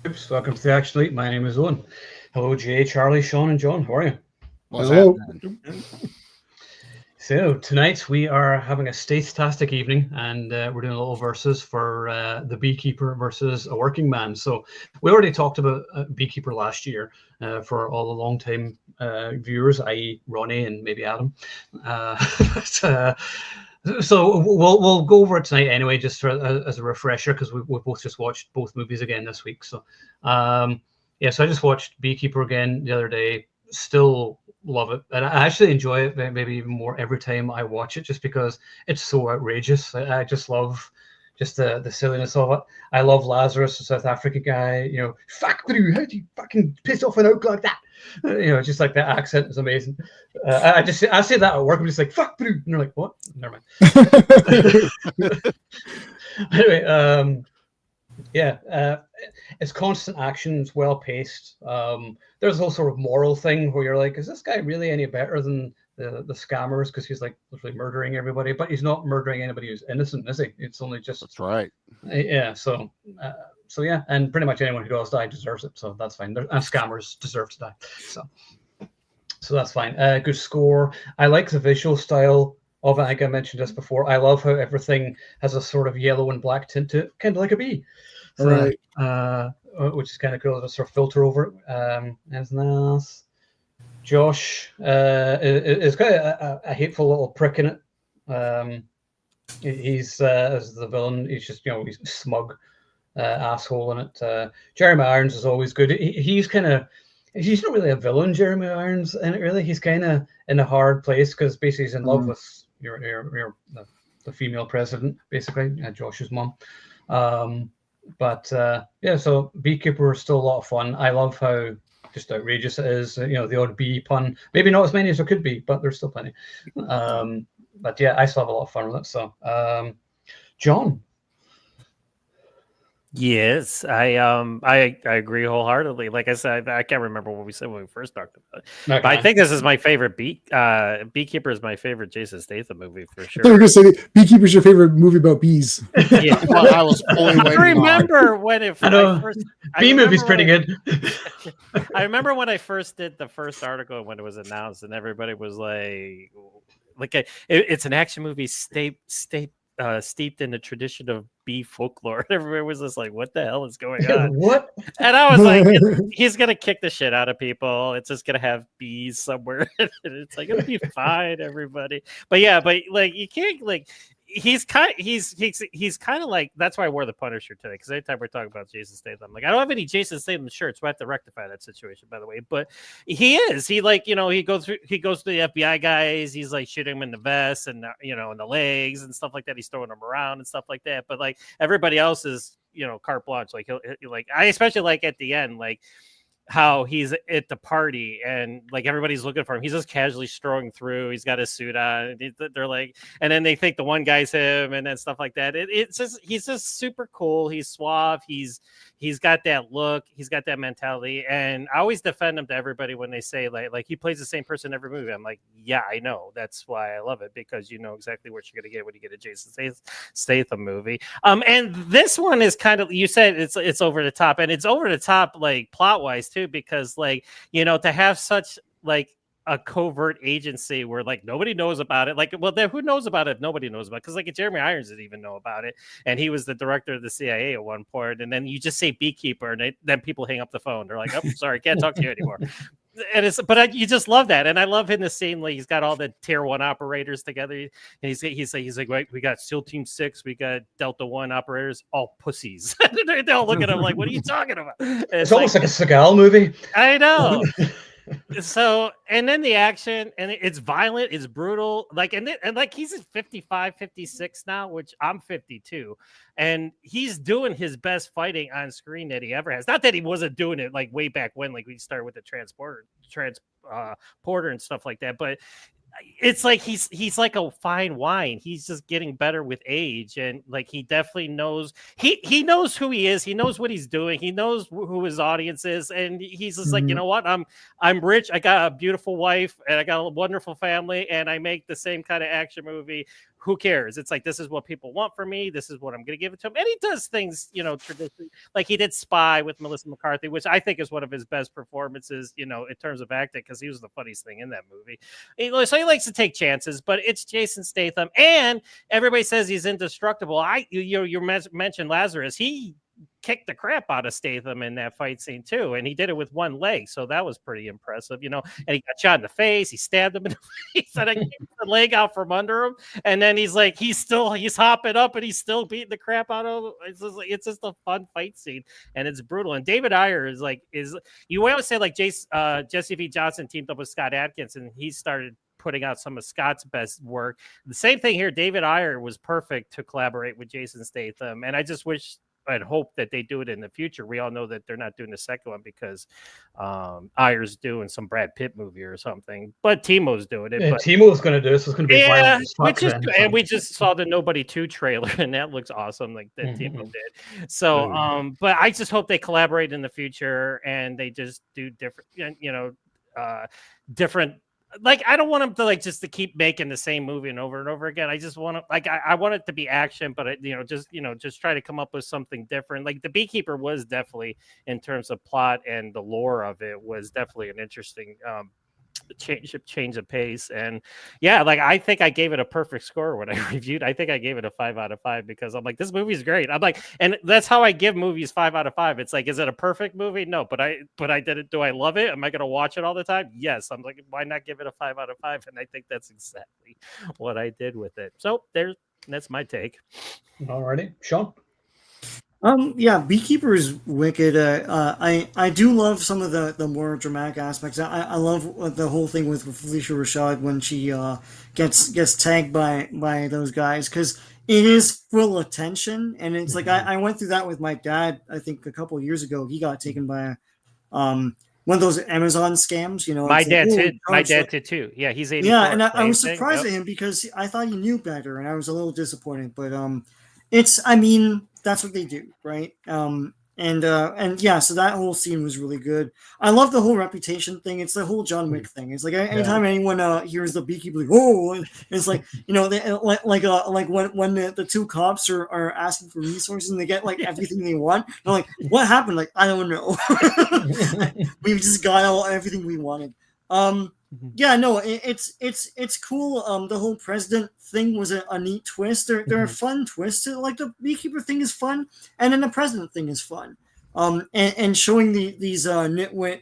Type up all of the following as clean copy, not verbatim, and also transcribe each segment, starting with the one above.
Oops, welcome to the Actually. My name is Owen. Hello, Jay, Charlie, Sean, and John. How are you? What's Hello. happening? So tonight we are having a state-tastic evening, and we're doing a little versus for the Beekeeper versus a working man. So we already talked about Beekeeper last year for all the long-time viewers, i.e., Ronnie and maybe Adam. But, so we'll go over it tonight anyway, just for, as a refresher, because we both just watched both movies again this week. So yeah, so I just watched Beekeeper again the other day. Still love it, and I actually enjoy it maybe even more every time I watch it, just because it's so outrageous. I just love just the silliness of it. I love Lazarus, the South African guy. You know, fuck through. How do you fucking piss off an oak like that? You know, just like that accent is amazing. I say that at work. I'm just like fuck through, and they're like, what? Never mind. Anyway, yeah, it's constant action. It's well paced. There's a whole sort of moral thing where you're like, is this guy really any better than the scammers? Because he's like literally murdering everybody, but he's not murdering anybody who's innocent, is he? It's only just That's right. yeah. So yeah, and pretty much anyone who does die deserves it. So that's fine. And scammers deserve to die. So that's fine. Good score. I like the visual style of it. I think I mentioned this before. I love how everything has a sort of yellow and black tint to it, kind of like a bee. So, Right. Which is kind of cool. There's a sort of filter over it. Anything else? Josh is quite a hateful little prick in it. He's as the villain. He's just he's smug asshole in it. Jeremy Irons is always good. He's not really a villain, Jeremy Irons, in it really. He's kind of in a hard place because basically he's in love with the female president, basically, Josh's mom. But yeah, so Beekeeper is still a lot of fun. I love how just outrageous it is. The odd bee pun. Maybe not as many as there could be, but there's still plenty. But yeah, I still have a lot of fun with it. So, John. Yes, I agree wholeheartedly. Like I said, I can't remember what we said when we first talked about it. Okay. But I think this is my favorite Beekeeper is my favorite Jason Statham movie for sure. I thought you were going to say Beekeeper's your favorite movie about bees. Yeah. Well, I was fully I waiting on. remember when it I know. first Bee movie's pretty good. I remember when I first did the first article when it was announced, and everybody was like it's an action movie steeped in the tradition of bee folklore. Everybody was just like, what the hell is going on? What? And I was like, he's gonna kick the shit out of people. It's just gonna have bees somewhere. It's like it'll be fine, everybody. But yeah, but like you can't he's kind of like, that's why I wore the Punisher today, because anytime we're talking about Jason Statham, like I don't have any Jason Statham shirts, so I have to rectify that situation, by the way. But he goes to the FBI guys, he's like shooting him in the vest and in the legs and stuff like that. He's throwing them around and stuff like that. But like everybody else is carte blanche. Like I especially like at the end, like how he's at the party and like everybody's looking for him. He's just casually strolling through. He's got his suit on. They're like, and then they think the one guy's him, and then stuff like that. It's just he's just super cool. He's suave. He's got that look. He's got that mentality. And I always defend him to everybody when they say like he plays the same person in every movie. I'm like, yeah, I know. That's why I love it, because you know exactly what you're gonna get when you get a Jason Statham movie. And this one is kind of, you said it's over the top, and it's over the top like plot wise too, because like to have such like a covert agency where like nobody knows about it, like, well, then who knows about it if nobody knows about it? Because like Jeremy Irons didn't even know about it, and he was the director of the CIA at one point, and then you just say Beekeeper and then people hang up the phone. They're like, oh, sorry, can't talk to you anymore. And you just love that. And I love in the scene, like he's got all the tier 1 operators together, and he's like, wait, we got SEAL Team 6, we got Delta 1 operators, all pussies. They all look at him like, what are you talking about? It's almost like a Seagal movie. I know. So, and then the action, and it's violent, it's brutal, like, and like he's at 55, 56 now, which I'm 52, and he's doing his best fighting on screen that he ever has. Not that he wasn't doing it like way back when, like we started with the transporter and stuff like that, but it's like he's like a fine wine. He's just getting better with age, and like he definitely knows he knows who he is. He knows what he's doing. He knows who his audience is, and he's just like, you know what? I'm rich. I got a beautiful wife, and I got a wonderful family, and I make the same kind of action movie who cares? It's like, this is what people want from me. This is what I'm going to give it to him. And he does things, traditionally, like he did Spy with Melissa McCarthy, which I think is one of his best performances, in terms of acting, because he was the funniest thing in that movie. So he likes to take chances, but it's Jason Statham, and everybody says he's indestructible. You mentioned Lazarus. He kicked the crap out of Statham in that fight scene too, and he did it with one leg, so that was pretty impressive, And he got shot in the face. He stabbed him in the face, and I kicked the leg out from under him. And then he's hopping up, and he's still beating the crap out of him. It's just a fun fight scene, and it's brutal. And David Ayer is you always say like Jesse V. Johnson teamed up with Scott Adkins, and he started putting out some of Scott's best work. The same thing here. David Ayer was perfect to collaborate with Jason Statham, and I just wish and hope that they do it in the future. We all know that they're not doing the second one because Ayer's doing some Brad Pitt movie or something, but Timo's doing it. Yeah, but Timo's going to do this. It's going to be violent as fuck and we just saw the Nobody 2 trailer, and that looks awesome, like that Timo did. So, but I just hope they collaborate in the future and they just do different, different. Like, I don't want them to just to keep making the same movie and over again. I just want to I want it to be action, but just try to come up with something different. Like the Beekeeper was definitely, in terms of plot and the lore of it, was definitely an interesting change of pace. And yeah, like I think I gave it a perfect score when I reviewed. I think I gave it a 5 out of 5 because I'm like, this movie is great. I'm like, and that's how I give movies 5 out of 5. It's like, is it a perfect movie? No, but I did it. Do I love it? Am I going to watch it all the time? Yes. I'm like, why not give it a 5 out of 5? And I think that's exactly what I did with it. So that's my take. Alrighty, Sean. Yeah, Beekeeper is wicked. I do love some of the more dramatic aspects. I love the whole thing with Felicia Rashad when she gets tagged by those guys, because it is full of tension, and it's like I went through that with my dad. I think a couple of years ago, he got taken by one of those Amazon scams. My dad did too. Yeah, he's 84. Yeah, and I was surprised at him because I thought he knew better, and I was a little disappointed. But that's what they do, right? And yeah, so that whole scene was really good. I love the whole reputation thing. It's the whole John Wick thing. It's like anytime anyone hears the Beekeeper, like, oh, it's like, like when the two cops are asking for resources and they get like everything they want. They're like, what happened? Like, I don't know. We just got everything we wanted. Yeah, no, it's cool. The whole president thing was a neat twist. There are fun twists. Like the Beekeeper thing is fun, and then the president thing is fun. And showing these nitwit.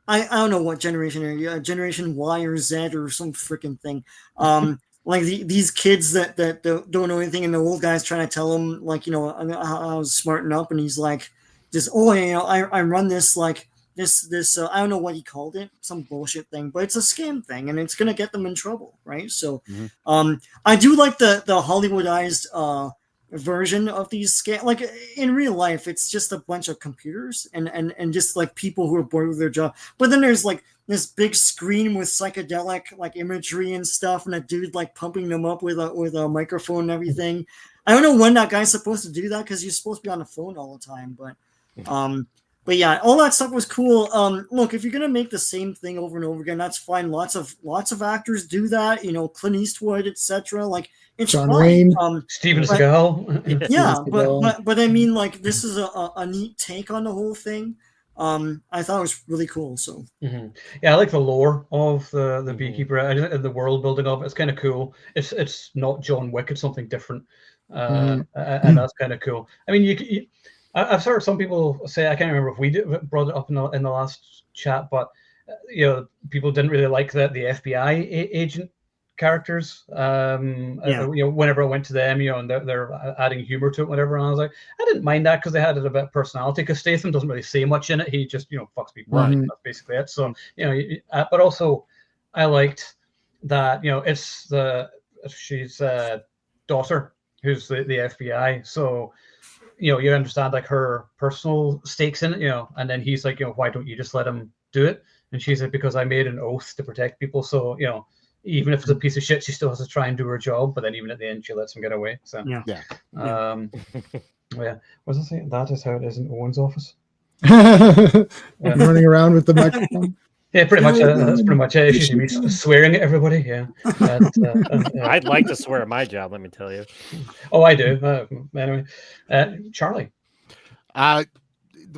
I don't know what generation are you, Generation Y or Z or some freaking thing. Like these kids that don't know anything, and the old guy's trying to tell them how to smarten up, and he's like, just I run this like. This I don't know what he called it, some bullshit thing, but it's a scam thing, and it's gonna get them in trouble, right? So, I do like the Hollywoodized version of these scam. Like in real life, it's just a bunch of computers and just like people who are bored with their job. But then there's like this big screen with psychedelic like imagery and stuff, and a dude like pumping them up with a microphone and everything. I don't know when that guy's supposed to do that because you're supposed to be on the phone all the time, But yeah, all that stuff was cool. Look, if you're gonna make the same thing over and over again, that's fine. Lots of actors do that. Clint Eastwood, etc. Like it's John fine. Wayne, Steven Seagal. Yeah, but I mean, like this is a neat take on the whole thing. I thought it was really cool. So yeah, I like the lore of the Beekeeper and the world building of it. It's kind of cool. It's not John Wick. It's something different, and that's kind of cool. I mean, I've heard some people say, I can't remember if we brought it up in the last chat, but people didn't really like the FBI agent characters. Whenever I went to them, and they're adding humor to it, whatever. And I was like, I didn't mind that because they had a bit of personality. Because Statham doesn't really say much in it. He just fucks people around. That's basically it. So but also I liked that she's daughter who's the FBI. So. You understand like her personal stakes in it, and then he's like, why don't you just let him do it? And she's like, because I made an oath to protect people. So, even if it's a piece of shit, she still has to try and do her job. But then even at the end, she lets him get away. So, yeah. What does it say? That is how it is in Owen's office. Running around with the microphone. Yeah, pretty much. That's pretty much it. She's gonna be swearing at everybody. Yeah. I'd like to swear at my job. Let me tell you. Oh, I do. Anyway, Charlie.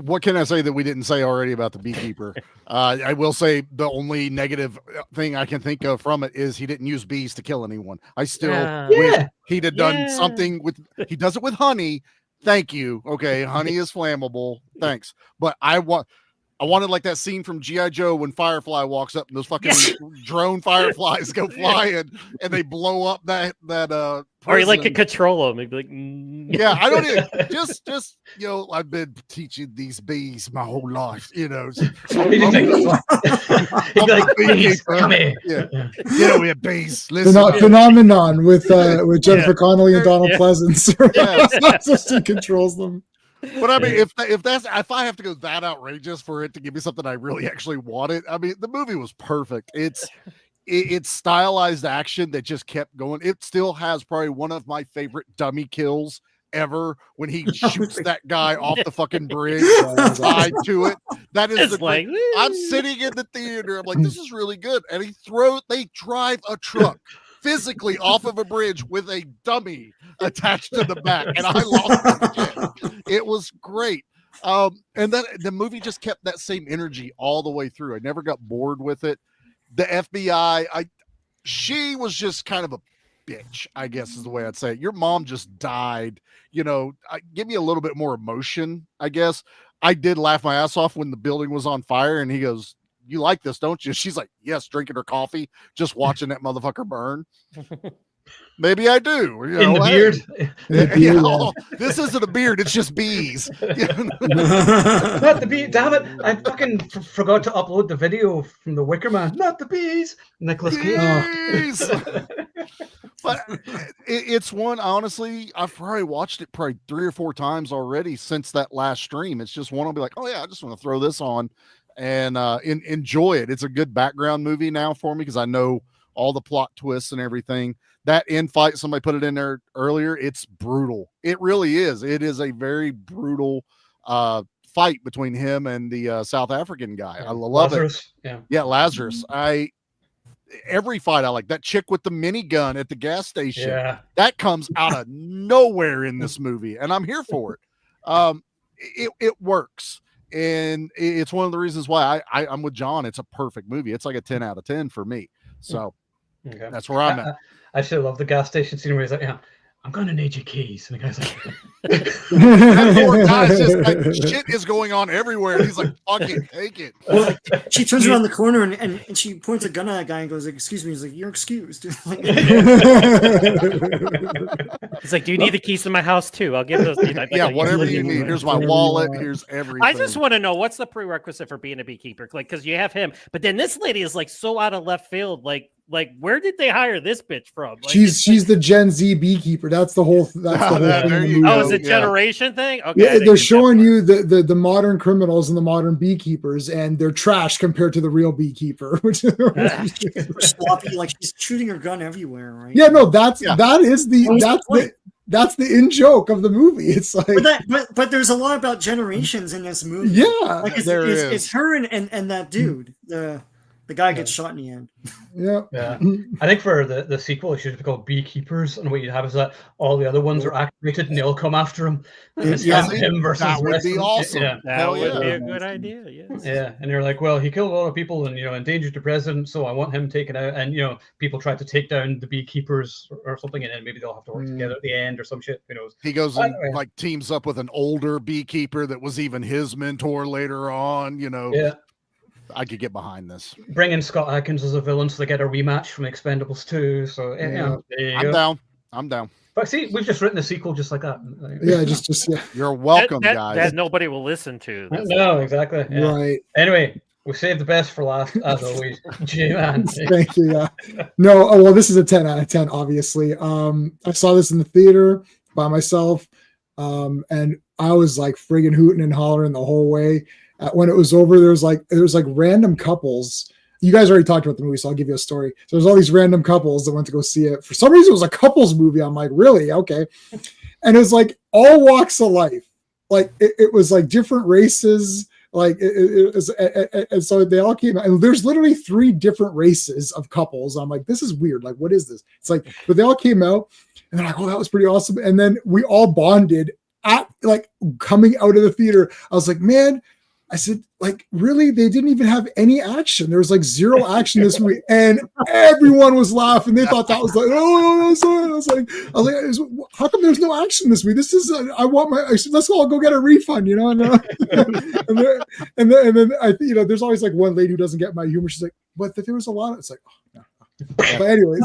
What can I say that we didn't say already about the Beekeeper? I will say the only negative thing I can think of from it is he didn't use bees to kill anyone. I still wish he'd have done something with. He does it with honey. Thank you. Okay, honey is flammable. Thanks, but I wanted like that scene from G.I. Joe when Firefly walks up and those fucking drone fireflies go flying and they blow up that or he like could control them. He'd be like, yeah, I don't even just I've been teaching these bees my whole life, He'd be like, bees, come here. Yeah, we have bees. Phenomenon with Jennifer Connelly and Donald Pleasance. He controls them. But I mean, if I have to go that outrageous for it to give me something I really actually wanted, I mean, the movie was perfect. It's stylized action that just kept going. It still has probably one of my favorite dummy kills ever when he shoots that guy off the fucking bridge tied to it. That is I'm sitting in the theater. I'm like, this is really good. And they drive a truck physically off of a bridge with a dummy attached to the back, and I lost it. It was great. And then the movie just kept that same energy all the way through. I never got bored with it. The FBI, she was just kind of a bitch, I guess is the way I'd say it. Your mom just died. Give me a little bit more emotion, I guess. I did laugh my ass off when the building was on fire, and he goes, "You like this, don't you?" She's like, "Yes," drinking her coffee, just watching that motherfucker burn. Maybe I do. In the beard. This isn't a beard, it's just bees. Not the bees. Damn it. I fucking forgot to upload the video from the Wicker Man. Not the bees. Nicholas Cage. But it's one, honestly, I've probably watched it 3 or 4 times already since that last stream. It's just one I'll be like, oh yeah, I just want to throw this on and enjoy it. It's a good background movie now for me because I know all the plot twists and everything. That end fight, somebody put it in there earlier, it's brutal. It really is. It is a very brutal fight between him and the South African guy. I love Lazarus. it. Yeah, Lazarus. Every fight I like. That chick with the minigun at the gas station. Yeah. That comes out of nowhere in this movie, and I'm here for it. It works. And it's one of the reasons why I'm with John. It's a perfect movie. It's like a 10 out of 10 for me. So that's where I'm at. I still love the gas station scene where he's like, I'm going to need your keys. And the guy's like, that poor guy's just like, shit is going on everywhere. He's like, fuck it, take it. Well, she turns around the corner and she points a gun at that guy and goes, excuse me. He's like, you're excused. He's like, do you need the keys to my house too? I'll give those. Whatever you need. Here's my wallet. Here's everything. I just want to know what's the prerequisite for being a beekeeper? Like, because you have him, but then this lady is like so out of left field. Like where did they hire this bitch from? Like, she's the Gen Z beekeeper. That's the whole thing. Oh, is it generation thing? Okay. Yeah, they're showing you the modern criminals and the modern beekeepers, and they're trash compared to the real beekeeper. Which is sloppy, like she's shooting her gun everywhere, right? Yeah, no, that's the in joke of the movie. It's like, but there's a lot about generations in this movie. Yeah, like it's her and that dude. The guy gets shot in the end. Yeah. I think for the sequel, it should be called Beekeepers, and what you have is that all the other ones are activated, and they'll come after him. And it's him versus that would be awesome. Yeah. That would be a good idea. Yes. Yeah, and they're like, well, he killed a lot of people and endangered the president, so I want him taken out. And people try to take down the beekeepers or something, and then maybe they'll have to work together at the end or some shit. Who knows? He goes and like teams up with an older beekeeper that was even his mentor later on. Yeah. I could get behind this. Bring in Scott Adkins as a villain so they get a rematch from Expendables 2. So I'm down. But see, we've just written a sequel just like that. Yeah, just yeah. You're welcome, guys. That nobody will listen to. No, exactly. Yeah. Right. Anyway, we saved the best for last, as always. G-Man. Thank you. Yeah. No, well, this is a 10 out of 10, obviously. I saw this in the theater by myself, and I was like friggin' hooting and hollering the whole way. When it was over, there was like random couples. You guys already talked about the movie, so I'll give you a story. So there's all these random couples that went to go see it. For some reason, it was a couples movie. I'm like, really? Okay. And it was like all walks of life. Like it was like different races. Like, and so they all came out, and there's literally 3 different races of couples. I'm like, this is weird. Like, what is this? It's like, but they all came out, and they're like, oh, that was pretty awesome. And then we all bonded at like coming out of the theater. I was like, man, I said, like, really? They didn't even have any action. There was like 0 action this week, and everyone was laughing. They thought that was like, oh, I was like, how come there's no action this week? This is, I said, let's all go get a refund, you know? And then I, there's always like one lady who doesn't get my humor. She's like, but there was a lot of, it's like, oh, no. But anyways,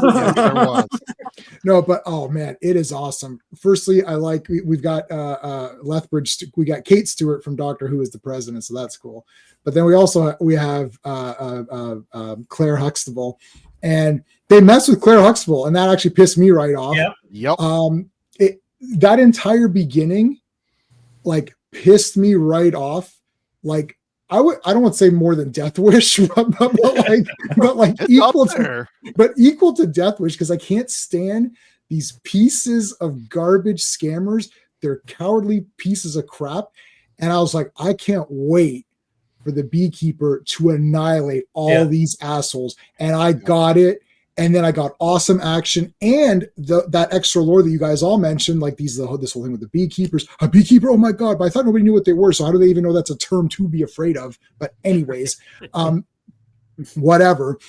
no, but oh man, it is awesome. Firstly, I like we've got Lethbridge, we got Kate Stewart from Doctor Who as the president, so that's cool. But then we have Claire Huxtable, and they messed with Claire Huxtable, and that actually pissed me right off. Yep. That entire beginning, like, pissed me right off. Like, I don't want to say more than Death Wish, but like equal to Death Wish, because I can't stand these pieces of garbage scammers. They're cowardly pieces of crap. And I was like, I can't wait for the Beekeeper to annihilate all these assholes. And I got it. And then I got awesome action and that extra lore that you guys all mentioned, like this whole thing with the beekeepers. A beekeeper, oh my god! But I thought nobody knew what they were, so how do they even know that's a term to be afraid of? But anyways, whatever.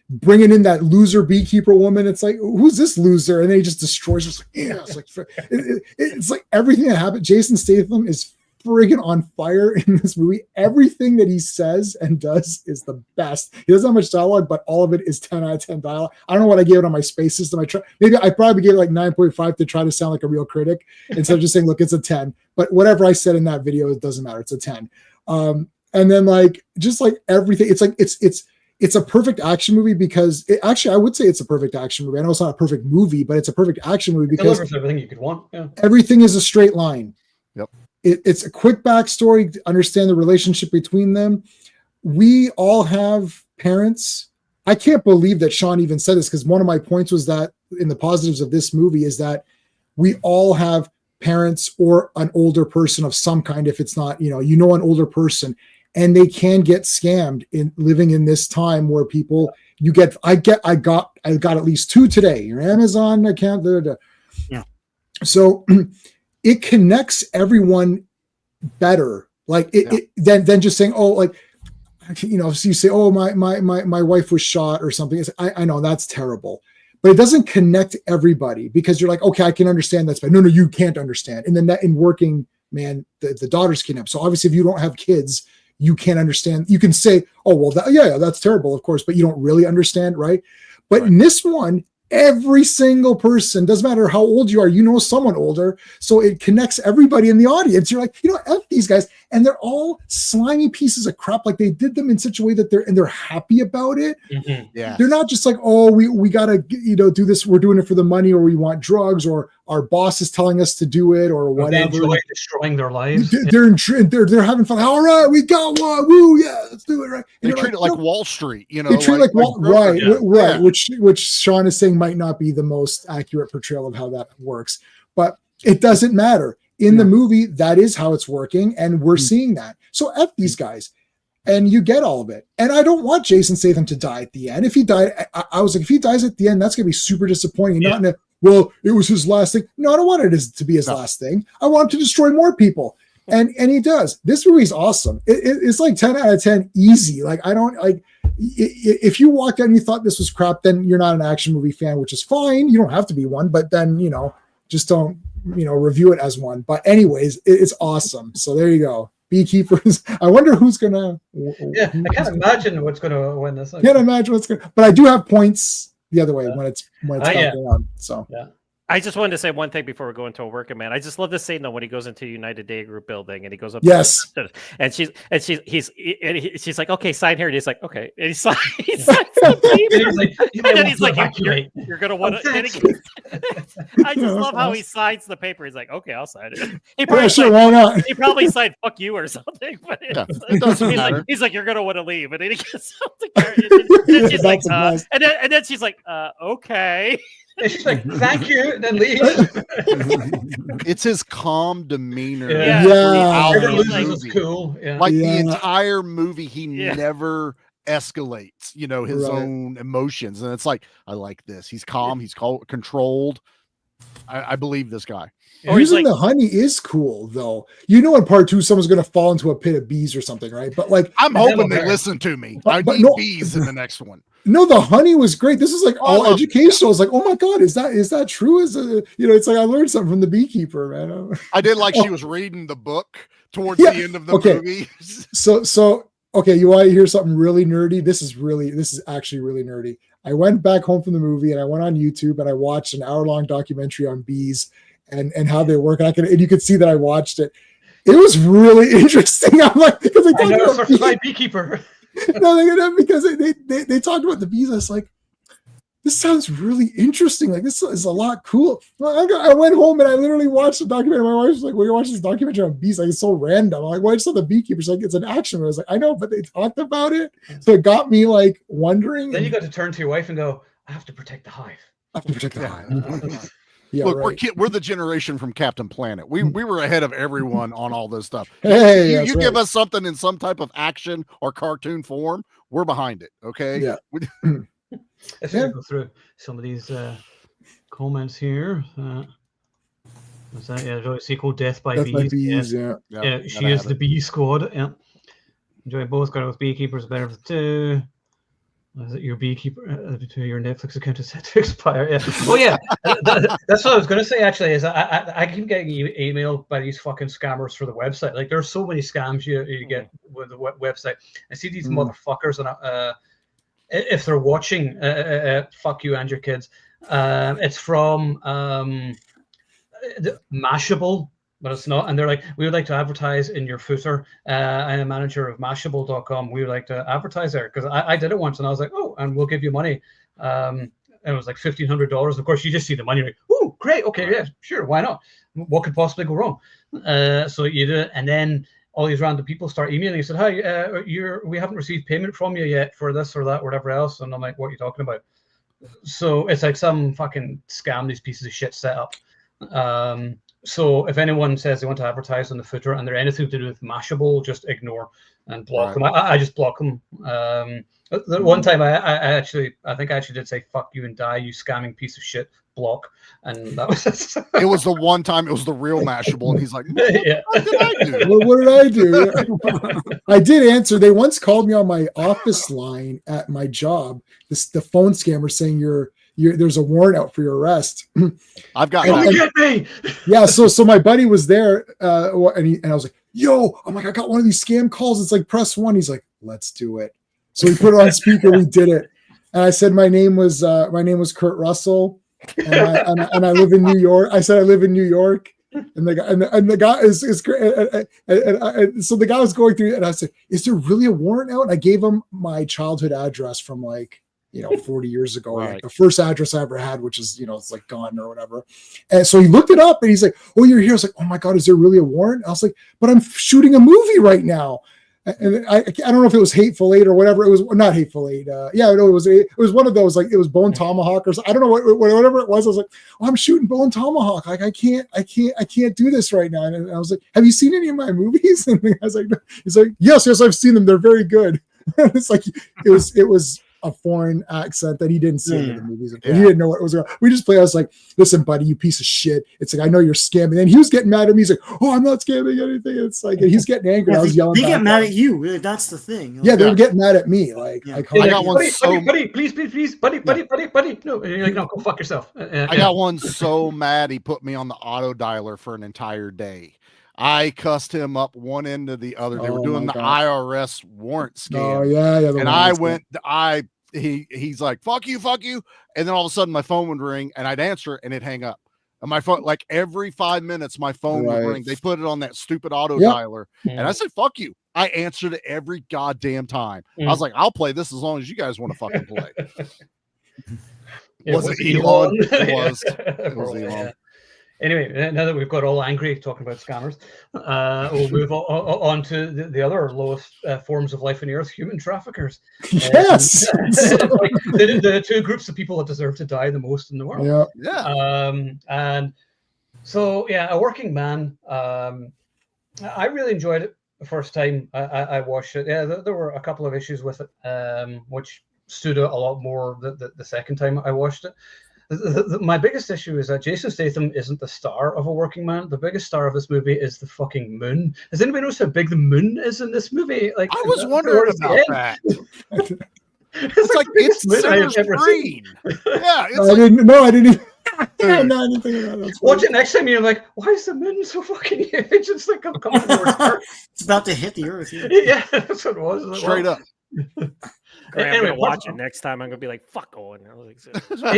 Bringing in that loser beekeeper woman, it's like, who's this loser? And then he just destroys her. It's like everything that happened. Jason Statham is friggin' on fire in this movie. Everything that he says and does is the best. He doesn't have much dialogue, but all of it is 10 out of 10 dialogue. I don't know what I gave it on my space system. I probably gave it like 9.5 to try to sound like a real critic instead of just saying, look, it's a 10. But whatever I said in that video, it doesn't matter. It's a 10. And then like just like everything, it's like it's a perfect action movie because I would say it's a perfect action movie. I know it's not a perfect movie, but it's a perfect action movie because it delivers everything you could want. Yeah. Everything is a straight line. Yep. It's a quick backstory to understand the relationship between them. We all have parents. I can't believe that Sean even said this, because one of my points was that in the positives of this movie is that we all have parents or an older person of some kind. If it's not, an older person, and they can get scammed in living in this time where people I got at least 2 today. Your Amazon account. Yeah. So it connects everyone better, than just saying, oh, like, so you say, oh, my wife was shot or something. I know that's terrible, but it doesn't connect everybody, because you're like, okay, I can understand that's bad. No, you can't understand. And then in working, man, the daughter's kidnapped. So obviously, if you don't have kids, you can't understand. You can say, oh, well, that's terrible, of course, but you don't really understand, right? But in this one, every single person, doesn't matter how old you are, someone older. So it connects everybody in the audience. You're like, F these guys. And they're all slimy pieces of crap. Like, they did them in such a way that they're happy about it. Mm-hmm. Yeah. They're not just like, oh, we got to, do this. We're doing it for the money, or we want drugs, or our boss is telling us to do it, or whatever. They enjoy destroying their lives. They're having fun. All right, we got one. Woo, yeah, let's do it. Right. They treat it like Wall Street, They treat it like right. Yeah. Which Sean is saying might not be the most accurate portrayal of how that works, but it doesn't matter. In the movie, that is how it's working, and we're seeing that. So F these guys, and you get all of it. And I don't want Jason Statham to die at the end. If he died, I was like, if he dies at the end, that's going to be super disappointing. Not in a, well, it was his last thing. No, I don't want it to be his last thing. I want him to destroy more people. And he does. This movie is awesome. It's like 10 out of 10 easy. Like, I don't like, if you walked out and you thought this was crap, then you're not an action movie fan, which is fine. You don't have to be one, but then, just don't, review it as one. But anyways, it's awesome. So there you go. Beekeepers. I wonder who's gonna. Yeah, I can't imagine what's gonna win this. Can't imagine what's gonna. But I do have points the other way when it's on. So yeah. I just wanted to say one thing before we go into a working man. I just love this scene though when he goes into United Day Group building and he goes up. Yes. And she's like, okay, sign here. And he's like, okay. And he signs the paper. And then he's like, you're gonna want to. I just love how he signs the paper. He's like, okay, I'll sign it. He probably why not? He probably signed "fuck you" or something. But it doesn't matter. He's like, you're gonna want to leave, and then he gets out the car. And then she's like, and then she's like, okay. And she's like, "Thank you," and then leaves. It's his calm demeanor. Yeah. throughout Never the loses movie. his cool. Yeah. Like the Yeah. entire movie, he Yeah. never escalates, his Right. own emotions. And it's like, I like this. He's calm. He's controlled. I believe this guy. Or he's Using like- the honey is cool, though. In part 2, someone's going to fall into a pit of bees or something, right? But like, I'm Devil hoping they Bear. listen to me. But- I but need no- bees in the next one. no, the honey was great. This is like Oh, I all love it. educational. It's like, oh my god, is that true? It's like I learned something from the Beekeeper, man. I did like she was reading the book towards Yeah, the end of the okay. movie. So okay, you want to hear something really nerdy? This is actually really nerdy. I went back home from the movie and I went on YouTube and I watched an hour-long documentary on bees and how they work. And you could see that I watched it. It was really interesting. I'm like, because I know, certified beekeeper. no, because they talked about the bees. I was like, this sounds really interesting. Like, this is a lot cool. I went home and I literally watched the documentary. My wife was like, well, you're watching this documentary on bees. Like, it's so random. I'm like, well, I just saw the beekeepers. Like, it's an action movie. I was like, I know, but they talked about it. So it got me like wondering. Then you got to turn to your wife and go, "I have to protect the hive." I have to protect the Yeah. hive. Yeah, Look, right. we're the generation from Captain Planet. We were ahead of everyone on all this stuff. Hey, you that's give right. us something in some type of action or cartoon form, we're behind it. Okay. Yeah. Let's Yeah. go through some of these comments here. Was that Joy sequel Death by Death Bees? by bees. Yeah. Yeah, gotta she is have the it. bee squad. Yeah. Enjoy both. Got it with Beekeepers better of the two. Is it your Beekeeper? Your Netflix account is set to expire. Yeah. Oh yeah. That's what I was going to say. Actually, is I keep getting emailed by these fucking scammers for the website. Like there's so many scams you get with the website. I see these motherfuckers and if they're watching, fuck you and your kids. It's from Mashable, but it's not. And they're like, we would like to advertise in your footer. I'm a manager of Mashable.com. We would like to advertise there because I did it once and I was like, oh, and we'll give you money. And it was like $1,500. Of course, you just see the money. Like, oh, great. Okay, yeah, sure. Why not? What could possibly go wrong? So you do it, and then all these random people start emailing. He said, "Hi, we haven't received payment from you yet for this or that, or whatever else." And I'm like, "What are you talking about?" So it's like some fucking scam these pieces of shit set up. So if anyone says they want to advertise on the footer and they're anything to do with Mashable, just ignore and block them. I just block them. The one time I think I actually did say "fuck you and die, you scamming piece of shit." Block, and that was It was the one time it was the real Mashable, and he's like, yeah. "What did I do?" What did I do? Yeah. I did answer. They once called me on my office line at my job. The phone scammer saying there's a warrant out for your arrest. I've got Come that. get me. Yeah, so my buddy was there, and I was like, "Yo," I'm like, "I got one of these scam calls. It's like press 1." He's like, "Let's do it." So we put it on speaker. We did it, and I said my name was Kurt Russell, and I live in New York. I said I live in New York, and the guy is great. And so the guy was going through, and I said, "Is there really a warrant out?" And I gave him my childhood address from 40 years ago, Right. like the first address I ever had, which is, it's like gone or whatever. And so he looked it up and he's like, "Oh, you're here." I was like, "Oh my God, is there really a warrant?" I was like, "But I'm shooting a movie right now." And I don't know if it was Hateful Eight or whatever. It was not Hateful Eight. It was one of those, like it was Bone Tomahawk or I don't know whatever it was. I was like, "Oh, I'm shooting Bone Tomahawk. Like I can't do this right now." And I was like, "Have you seen any of my movies?" And I was like, he's like, yes, I've seen them. They're very good. It's like, it was a foreign accent that he didn't see in the movies. Yeah. He didn't know what was going on. We just played. I was like, "Listen, buddy, you piece of shit." It's like, "I know you're scamming." And he was getting mad at me. He's like, "Oh, I'm not scamming anything." It's like, and he's getting angry. I was yelling. They get back mad him. at you. That's the thing. Yeah, they were getting mad at me. Like, Yeah. I I got one buddy, please, buddy. No, and you're like, "No, go fuck yourself." I got one so mad he put me on the auto dialer for an entire day. I cussed him up one end to the other. They were Oh doing the my God. IRS warrant scam. Oh yeah. And I went, he's like, fuck you. And then all of a sudden my phone would ring and I'd answer and it'd hang up. And my phone, like every 5 minutes, my phone would ring. They put it on that stupid auto dialer. And I said, fuck you. I answered it every goddamn time. I was like, I'll play this as long as you guys want to fucking play. Yeah, Was it Elon? It was. It was Elon. Anyway, now that we've got all angry talking about scammers, we'll move on to the other lowest forms of life on earth, human traffickers. Yes. Like the two groups of people that deserve to die the most in the world. Yeah. And so, yeah, A Working Man. I really enjoyed it the first time I watched it. Yeah, there were a couple of issues with it, which stood out a lot more the second time I watched it. My biggest issue is that Jason Statham isn't the star of A Working Man. The biggest star of this movie is the fucking moon. Has anybody noticed how big the moon is in this movie? Like, I was wondering about that. It's like the it's biggest moon I have center ever screen. Yeah, it's I didn't. No, I didn't. Yeah, no, I didn't think about that. Watch it next time. You're like, why is the moon so fucking huge? It's like coming towards Earth. It's about to hit the earth. Yeah, Yeah, that's what it was. Like, straight up. Great, I'm Anyway, gonna watch it next time. I'm gonna be like, "Fuck Owen." I was like, that's all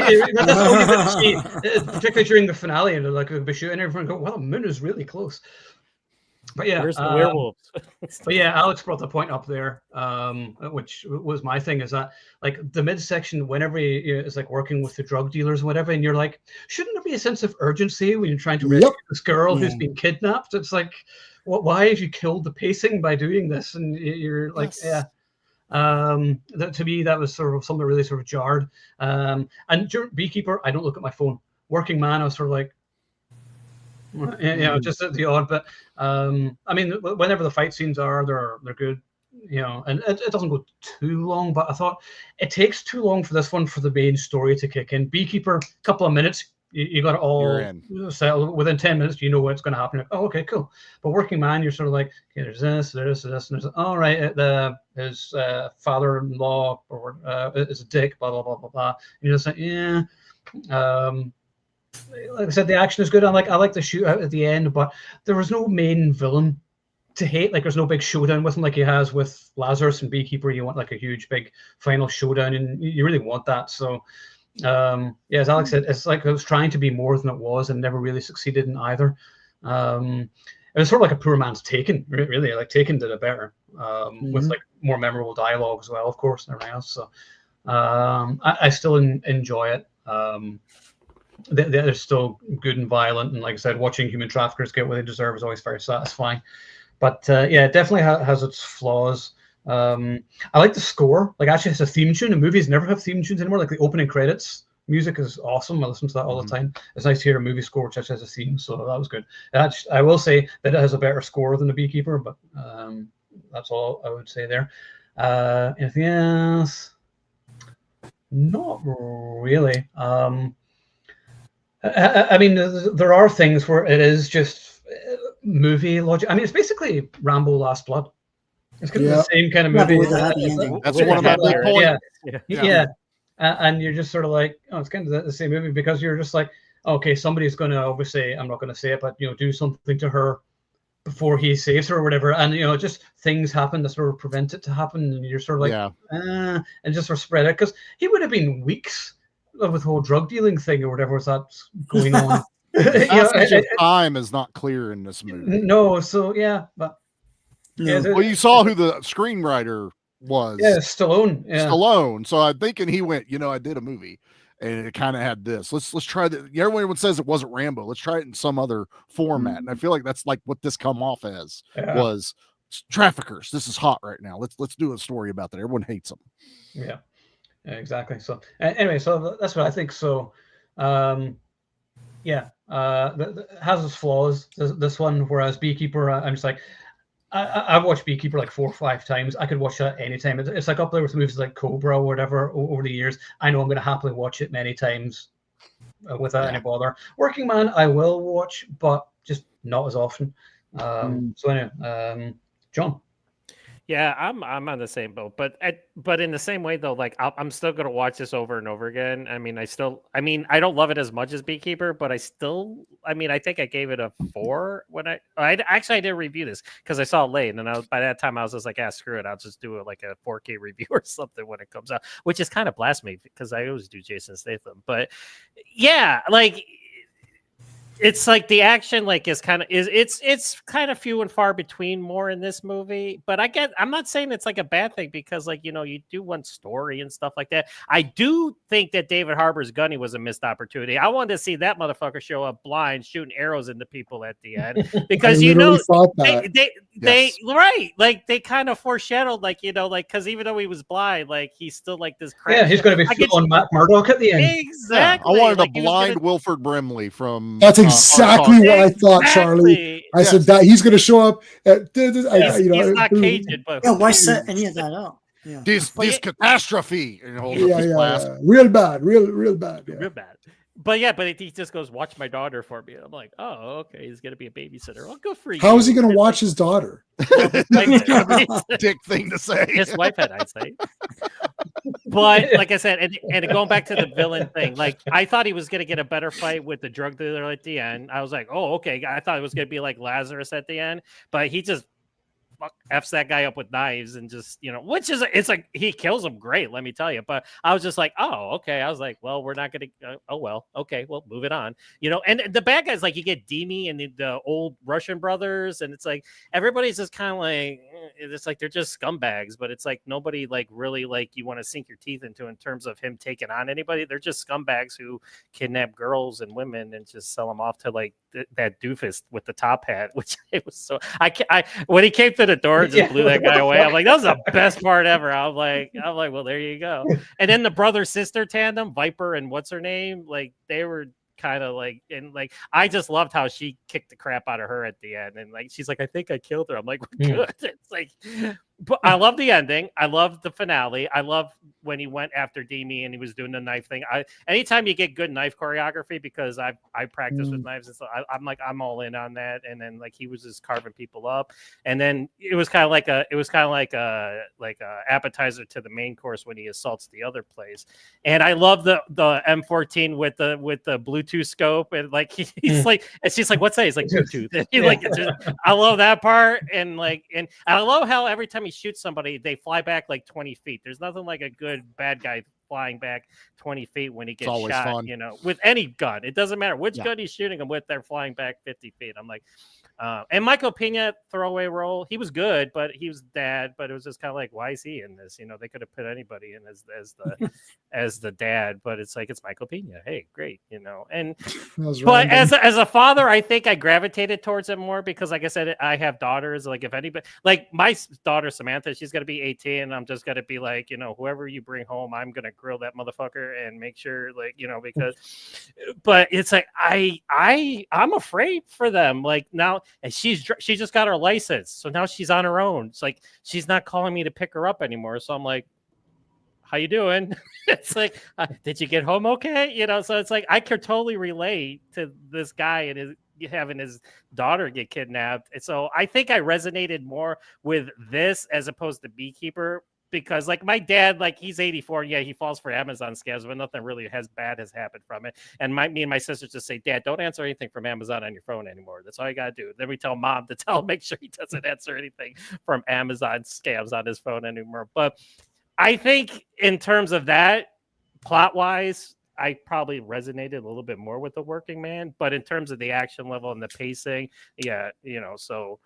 you get to see, particularly during the finale, and like they'll be shooting everyone. Go, well, the moon is really close. But yeah, where's the werewolves? But yeah, Alex brought the point up there, which was my thing, is that like the midsection, whenever is like working with the drug dealers or whatever, and you're like, shouldn't there be a sense of urgency when you're trying to rescue this girl who's been kidnapped? It's like, why have you killed the pacing by doing this? And you're like, yeah. To me, that was sort of something that really sort of jarred. And during Beekeeper, I don't look at my phone. Working Man, I was sort of like, just at the odd. But I mean, whenever the fight scenes are, they're good, and it doesn't go too long. But I thought it takes too long for this one for the main story to kick in. Beekeeper, a couple of minutes. You got it all settled within 10 minutes. You know what's going to happen. Like, oh, okay, cool. But Working Man, you're sort of like, okay, there's this, and there's all right. His father-in-law or is a dick, blah blah blah blah blah. And you're just like, yeah. Like I said, the action is good. I like the shootout at the end, but there was no main villain to hate. Like there's no big showdown with him like he has with Lazarus and Beekeeper. You want like a huge big final showdown, and you really want that. So. As Alex said, it's like it was trying to be more than it was and never really succeeded in either. It was sort of like a poor man's Taken, really. Like Taken did it better, with like more memorable dialogue as well, of course, and everything else. So I still enjoy it. They're still good and violent, and like I said, watching human traffickers get what they deserve is always very satisfying. But it definitely has its flaws. I like the score. Like actually, it's a theme tune. And movies never have theme tunes anymore. Like the opening credits music is awesome. I listen to that all the time. It's nice to hear a movie score which actually has a theme. So that was good. I will say that it has a better score than The Beekeeper, but that's all I would say there. Anything else? Not really. I mean, there are things where it is just movie logic. I mean, it's basically Rambo: Last Blood. It's kind of the same kind of movie. With a happy ending. That's one of my big points. Yeah. And you're just sort of like, oh, it's kind of the same movie because you're just like, okay, somebody's going to obviously, I'm not going to say it, but do something to her before he saves her or whatever, and just things happen that sort of prevent it to happen, and you're sort of like, and just sort of spread it because he would have been weeks with the whole drug dealing thing or whatever was that's going on. The passage of time is not clear in this movie. No, so yeah, but. Yeah, well, you saw who the screenwriter was. Yeah, Stallone. Yeah. Stallone. So I'm thinking he went, I did a movie and it kind of had this. Let's try that. Everyone says it wasn't Rambo. Let's try it in some other format. And I feel like that's like what this come off as was traffickers. This is hot right now. Let's do a story about that. Everyone hates them. Yeah, exactly. So anyway, so that's what I think. So has its flaws, this one, whereas Beekeeper, I'm just like, I've watched Beekeeper like 4 or 5 times. I could watch that anytime. It's like up there with movies like Cobra or whatever over the years. I know I'm going to happily watch it many times without any bother. Working Man, I will watch, but just not as often. So anyway, John. Yeah, I'm on the same boat, but in the same way though, like I'm still gonna watch this over and over again. I mean, I don't love it as much as Beekeeper, but I think I gave it a 4 when I did review this because I saw it late, and by that time I was just like, screw it, I'll just do it like a 4K review or something when it comes out, which is kind of blasphemy because I always do Jason Statham, but yeah, like it's like the action like is kind of it's kind of few and far between more in this movie, but I'm not saying it's like a bad thing because like you do want story and stuff like that. I do think that David Harbour's Gunny was a missed opportunity. I wanted to see that motherfucker show up blind shooting arrows into people at the end because thought that. they right, like they kind of foreshadowed like like because even though he was blind, like he's still like this crap. Yeah, he's going to be full on Matt Murdock at the end. Exactly. Yeah, I wanted like, a blind Wilford Brimley from. That's exactly what I thought, Charlie. I said that he's going to show up. He's not Cajun, but why set any of that up? Yeah. This catastrophe. Yeah. Real bad. Real bad. Yeah. Real bad. But he just goes, watch my daughter for me. And I'm like, oh, okay, he's gonna be a babysitter. I'll go for you. How is he gonna watch his daughter? Dick thing to say. His wife had eyesight. But like I said, and going back to the villain thing, like I thought he was gonna get a better fight with the drug dealer at the end. I was like, oh, okay. I thought it was gonna be like Lazarus at the end, but he just F's that guy up with knives and just which is it's like he kills him great, let me tell you. But I was just like, oh, okay. I was like, well, we're not gonna oh well, okay, well, move it on. And the bad guys, like you get Demi and the old Russian brothers, and it's like everybody's just kind of like it's like they're just scumbags, but it's like nobody like really like you want to sink your teeth into in terms of him taking on anybody. They're just scumbags who kidnap girls and women and just sell them off to like that doofus with the top hat, which it was so I when he came to the door and just blew that guy away. I'm like, that was the best part ever. I'm like, well, there you go. And then the brother sister tandem, Viper and what's her name, like they were kind of like, and like I just loved how she kicked the crap out of her at the end, and like she's like, I think I killed her. I'm like, good. It's like, but I love the ending. I love the finale. I love when he went after Demi and he was doing the knife thing. Anytime you get good knife choreography, because I practice with knives and so I'm all in on that. And then like he was just carving people up, and then it was kind of like a appetizer to the main course when he assaults the other place. And I love the M14 with the Bluetooth scope, and like he's like, and she's like, what's that? He's like, Bluetooth. And he like, I love that part, and like, and I love how every time he shoots somebody, they fly back like 20 feet. There's nothing like a good bad guy flying back 20 feet when he gets shot, fun. With any gun. It doesn't matter which gun he's shooting them with, they're flying back 50 feet. I'm like, and Michael Pena throwaway role, he was good, but he was dad, but it was just kind of like, why is he in this? They could have put anybody in as the dad, but it's like, it's Michael Pena. Hey, great, and but as a father, I think I gravitated towards it more because, like I said, I have daughters. Like if anybody, like my daughter Samantha, she's gonna be 18, and I'm just gonna be like, whoever you bring home, I'm gonna grill that motherfucker and make sure, like, because. But it's like I'm afraid for them. Like now, and she just got her license, so now she's on her own. It's like she's not calling me to pick her up anymore. So I'm like, how you doing? It's like, did you get home okay? So it's like I could totally relate to this guy and having his daughter get kidnapped. And so I think I resonated more with this as opposed to Beekeeper, because like my dad, like he's 84. Yeah, he falls for Amazon scams, but nothing really bad has happened from it. And me and my sisters just say, Dad, don't answer anything from Amazon on your phone anymore. That's all you got to do. Then we tell Mom to make sure he doesn't answer anything from Amazon scams on his phone anymore. But I think in terms of that, plot wise, I probably resonated a little bit more with The Working Man. But in terms of the action level and the pacing, so.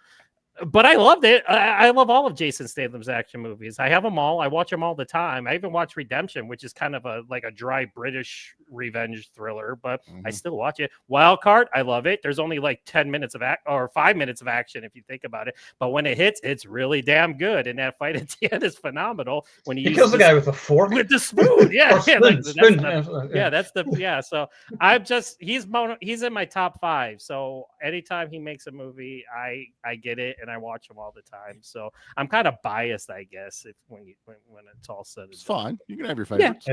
But I loved it. I love all of Jason Statham's action movies. I have them all. I watch them all the time. I even watch Redemption, which is kind of a dry British revenge thriller, but I still watch it. Wild Card, I love it. There's only like 10 minutes of 5 minutes of action if you think about it. But when it hits, it's really damn good. And that fight at the end is phenomenal. When he kills the guy with a fork, with the spoon. Yeah, spoon. So I'm just he's in my top 5. So anytime he makes a movie, I get it. And I watch them all the time, so I'm kind of biased, I guess. If when it's all said, it's fine. You can have your favorites.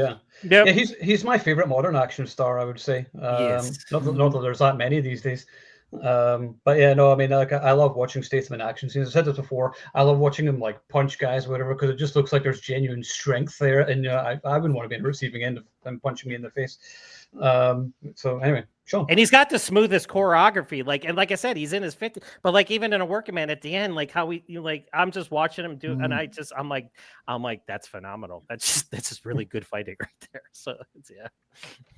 Yeah. He's my favorite modern action star, I would say. Yes. Not that there's that many these days. But yeah, no, I mean, like I love watching Statham in action scenes. I said this before. I love watching him like punch guys, or whatever, because it just looks like there's genuine strength there, and I wouldn't want to be in the receiving end of them punching me in the face. So anyway, Sean. And he's got the smoothest choreography, like I said, he's in his 50s, but like even in A Working Man at the end, like how I'm just watching him do, and I'm like, that's phenomenal. That's just really good fighting right there. So it's,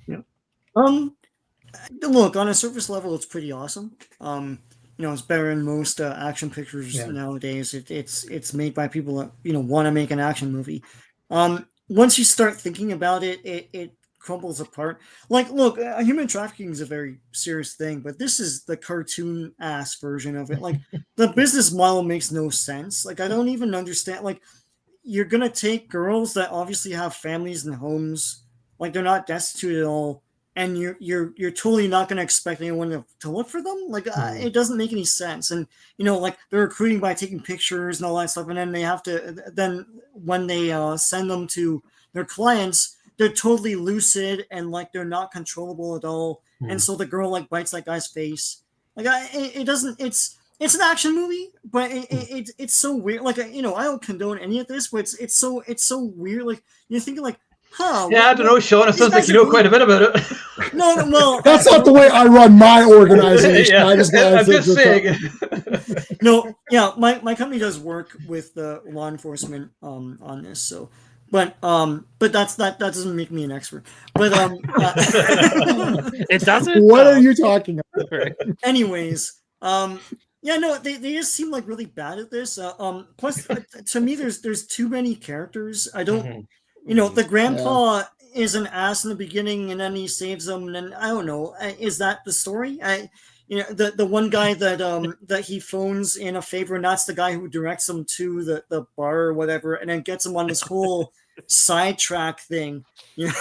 yeah. Look, on a surface level, it's pretty awesome. It's better than most action pictures nowadays. It's made by people that want to make an action movie. Once you start thinking about it, it crumbles apart. Like, look, human trafficking is a very serious thing, but this is the cartoon ass version of it. Like, the business model makes no sense. Like, I don't even understand. Like, you're gonna take girls that obviously have families and homes, like they're not destitute at all, and you're totally not gonna expect anyone to look for them. Like, it doesn't make any sense. And like, they're recruiting by taking pictures and all that stuff, and then they have to then when they send them to their clients, they're totally lucid and like they're not controllable at all. And so the girl like bites that guy's face. Like, it doesn't. It's an action movie, but it's so weird. Like, I don't condone any of this, but it's so weird. Like, you're thinking like, huh? Yeah, I don't know, Sean. It sounds like you know quite a bit about it. No, well, that's not the way I run my organization. Yeah, I'm just saying. No, yeah, my company does work with the law enforcement on this, so. But that doesn't make me an expert. But it doesn't. What are you talking about? Anyways, yeah, no, they just seem like really bad at this. Plus, to me, there's too many characters. I don't, the grandpa is an ass in the beginning, and then he saves them, and then I don't know. Is that the story? The one guy that he phones in a favor, and that's the guy who directs him to the bar or whatever, and then gets him on this whole sidetrack thing. Yes.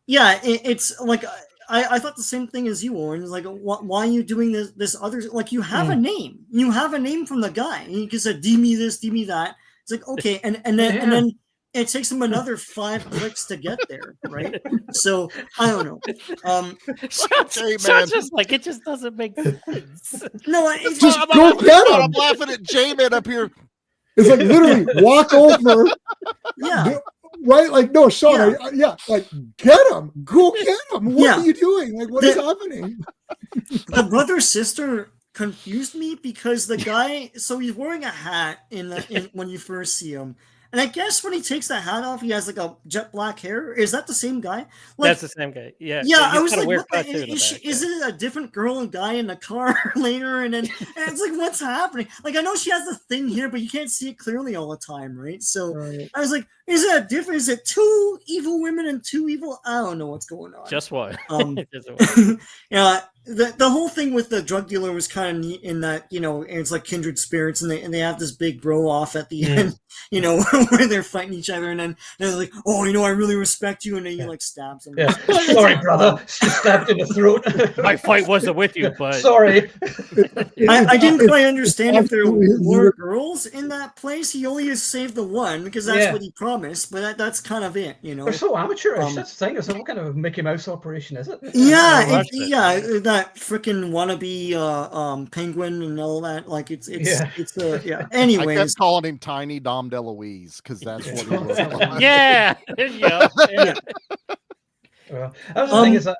It's like. I thought the same thing as you, Owen. Like, why are you doing this other? Like, you have a name. You have a name from the guy. And you can say, "D me this, D me that." It's like, okay, and then it takes him another 5 clicks to get there, right? So I don't know. Just like, it just doesn't make sense. No, just go get him. I'm laughing at J-Man up here. It's like literally walk over. Yeah. Right, like no, Sean. Like get him, go get him. What are you doing? Like, what is happening? The brother sister confused me because the guy, so he's wearing a hat in when you first see him, and I guess when he takes that hat off, he has like a jet black hair. Is that the same guy? Like, that's the same guy. Yeah. Yeah, I was like, is it a different girl and guy in the car later? And it's like, what's happening? Like, I know she has the thing here, but you can't see it clearly all the time, right? So I was like, is it a different? Is it 2 evil women and 2 evil? I don't know what's going on. Just one. Yeah. The whole thing with the drug dealer was kind of neat in that, it's like kindred spirits, and they have this big bro off at the end, where they're fighting each other, and then they're like, oh, I really respect you, and then he like stabs him. Yeah. Sorry, brother, stabbed in the throat. My fight wasn't with you, but sorry. I didn't quite understand if there were girls in that place. He only has saved the one because that's what he promised, but that's kind of it, They're so amateurish. That's the thing. So what kind of Mickey Mouse operation is it? Yeah, that freaking wannabe penguin and all that. Like it's Anyways, I kept calling him Tiny Dom DeLuise because that's what he was. Yeah. Well, that was the thing is that.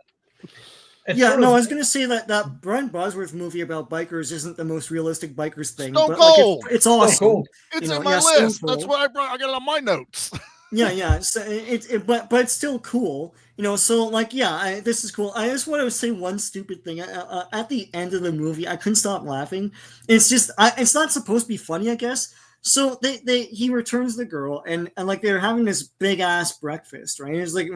I was going to say that Brian Bosworth movie about bikers isn't the most realistic bikers thing. Stone but Cold. Like it's awesome. It's in my list. That's what I got it on my notes. Yeah. So but it's still cool. So like, this is cool. I just want to say one stupid thing. At the end of the movie, I couldn't stop laughing. It's just, it's not supposed to be funny, I guess. So he returns the girl, and like they're having this big ass breakfast, right? It's like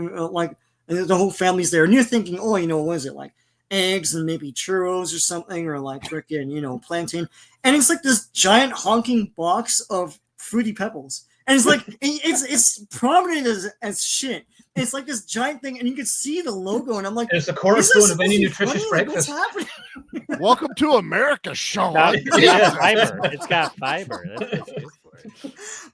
the whole family's there, and you're thinking, oh, what is it, like eggs and maybe churros or something, or like freaking plantain, and it's like this giant honking box of Fruity Pebbles. And it's like it's prominent as shit. It's like this giant thing, and you can see the logo, and I'm like, it's the cornerstone of any nutritious breakfast. Like, what's happening? Welcome to America, Sean. Fiber. It's got fiber. That's good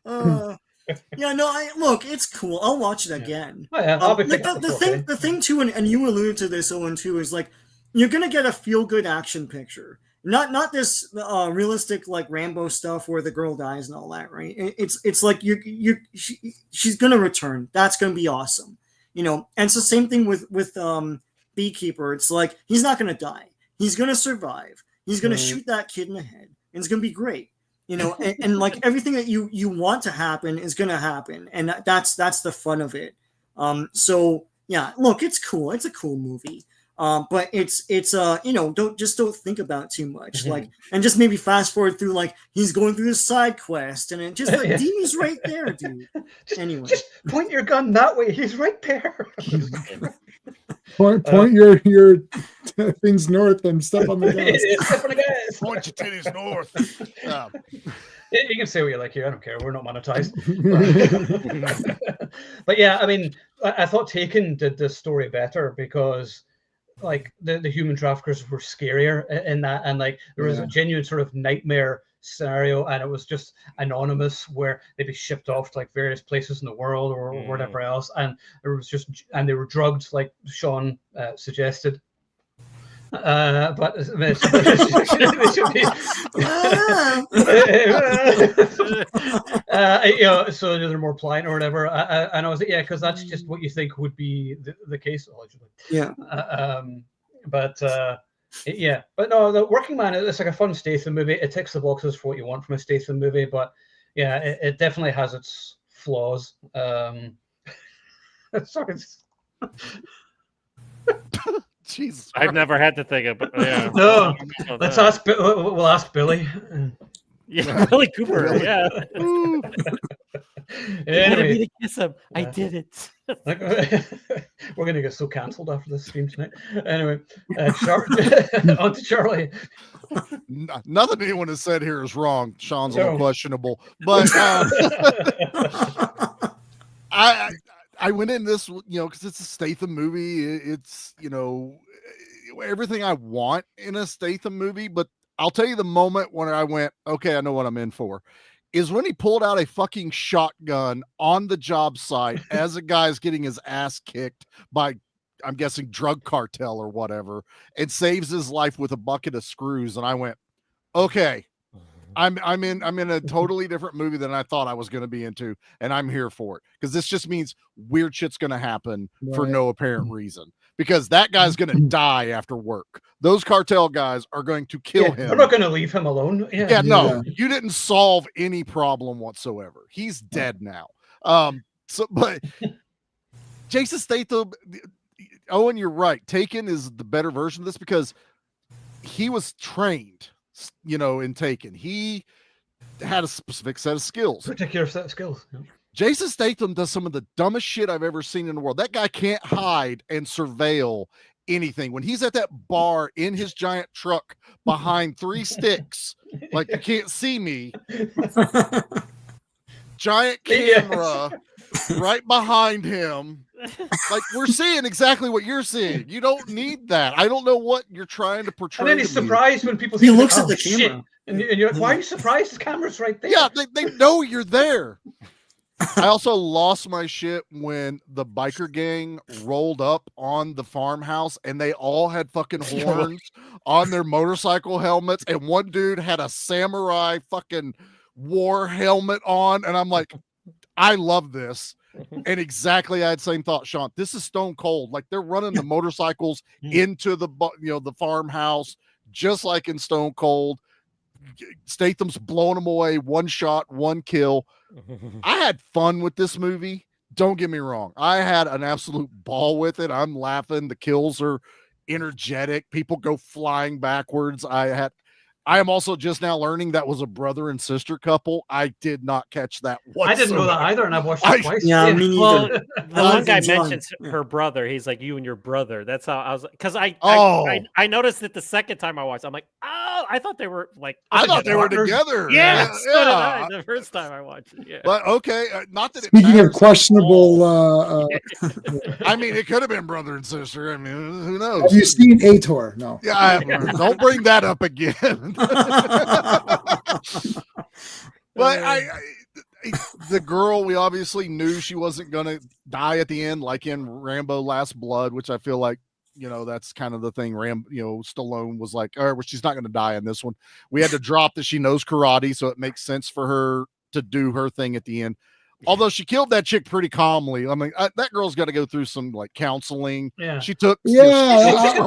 for it. Look, it's cool. I'll watch it again. Oh, yeah. I'll be the thing too, and you alluded to this, Owen, too, is like you're gonna get a feel good action picture. Not this realistic like Rambo stuff where the girl dies and all that, right? It's like she's gonna return. That's gonna be awesome, And it's the same thing with Beekeeper. It's like he's not gonna die. He's gonna survive. He's gonna shoot that kid in the head, and it's gonna be great, And like everything that you want to happen is gonna happen, and that's the fun of it. So Look, it's cool. It's a cool movie. But it's don't think about too much. Like, and just maybe fast forward through, like, he's going through this side quest, and it just like Dee's right there, dude. Anyway, just point your gun that way. He's right there. Point your things north and step on the gas. Point your titties north. You can say what you like here. I don't care. We're not monetized. But yeah, I mean, I thought Taken did this story better because, like, the human traffickers were scarier in that, and like there was a genuine sort of nightmare scenario, and it was just anonymous where they'd be shipped off to like various places in the world or whatever else, and there was and they were drugged, like Sean suggested. But they should be, so they're more pliant or whatever. And I was like, because that's just what you think would be the case, allegedly. Yeah. But no, The Working Man, it's like a fun Statham movie. It ticks the boxes for what you want from a Statham movie, but yeah, it definitely has its flaws. Sorry. Jesus, I've never had to think of. Yeah. No, let's ask. We'll ask Billy. Yeah, Billy Cooper. Yeah. Anyway, kiss him. I did it. We're gonna get so cancelled after this stream tonight. Anyway, on to Charlie. Nothing anyone has said here is wrong. Sean's a little questionable, but I went in this, because it's a Statham movie. It's, everything I want in a Statham movie. But I'll tell you the moment when I went, okay, I know what I'm in for, is when he pulled out a fucking shotgun on the job site as a guy's getting his ass kicked by, I'm guessing, drug cartel or whatever, and saves his life with a bucket of screws. And I went, okay, I'm in a totally different movie than I thought I was going to be into, and I'm here for it, because this just means weird shit's going to happen for no apparent reason, because that guy's going to die after work. Those cartel guys are going to kill him. We're not going to leave him alone. No, you didn't solve any problem whatsoever. He's dead now. But Jason Statham, Owen, you're right. Taken is the better version of this because he was trained, in Taken. He had a specific set of skills. Particular set of skills. Yeah. Jason Statham does some of the dumbest shit I've ever seen in the world. That guy can't hide and surveil anything. When he's at that bar in his giant truck behind 3 sticks, like, you can't see me. Giant camera right behind him. Like, we're seeing exactly what you're seeing. You don't need that. I don't know what you're trying to portray. And then he's surprised when people he looks at the camera. And you're like, why are you surprised? The camera's right there. Yeah, they know you're there. I also lost my shit when the biker gang rolled up on the farmhouse and they all had fucking horns on their motorcycle helmets, and one dude had a samurai fucking war helmet on, and I'm like, I love this. And exactly, I had the same thought, Sean. This is Stone Cold. Like, they're running the motorcycles into the the farmhouse, just like in Stone Cold. Statham's blowing them away, 1 shot, 1 kill. I had fun with this movie. Don't get me wrong. I had an absolute ball with it. I'm laughing. The kills are energetic. People go flying backwards. I am also just now learning that was a brother and sister couple. I did not catch that whatsoever. I didn't know that either, and I've watched it twice. Yeah, me neither. Well, the one guy mentions her brother. He's like, you and your brother. That's how I was, because I noticed it the second time I watched. I'm like, oh, I thought they were like, I thought they were together. Yeah, so did I, the first time I watched it. Yeah. But okay, not that. Speaking of questionable, I mean, it could have been brother and sister. I mean, who knows? have you seen Ator? No. Yeah, I haven't. Don't bring that up again. But the girl, we obviously knew she wasn't gonna die at the end, like in Rambo Last Blood, which I feel like, that's kind of the thing. Stallone was like, all right, well, she's not gonna die in this one. We had to drop that she knows karate, so it makes sense for her to do her thing at the end. Although she killed that chick pretty calmly. I mean, that girl's got to go through some like counseling. Yeah, she took. She did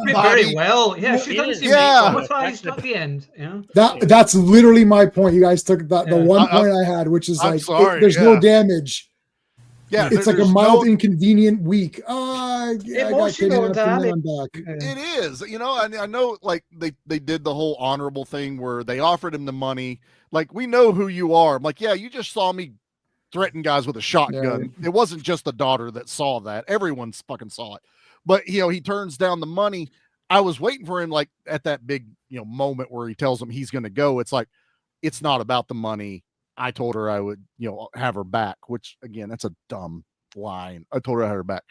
very well. Yeah, she doesn't. That's why it's not the end. Yeah, that's literally my point. You guys took the one point I had, which is like, there's no damage. Yeah, it's like a mild, inconvenient week. I got Emotional, kidnapped and Danny. then I'm back. It is, you know, I know like they did the whole honorable thing where they offered him the money. Like, we know who you are. I'm like, yeah, you just saw me threaten guys with a shotgun. It wasn't just the daughter that saw that. Everyone's fucking saw it. But, you know, he turns down the money. I was waiting for him, like, at that big, you know, moment where he tells him he's going to go. It's like, it's not about the money. I told her I would, you know, have her back, which, again, that's a dumb line. I told her I had her back.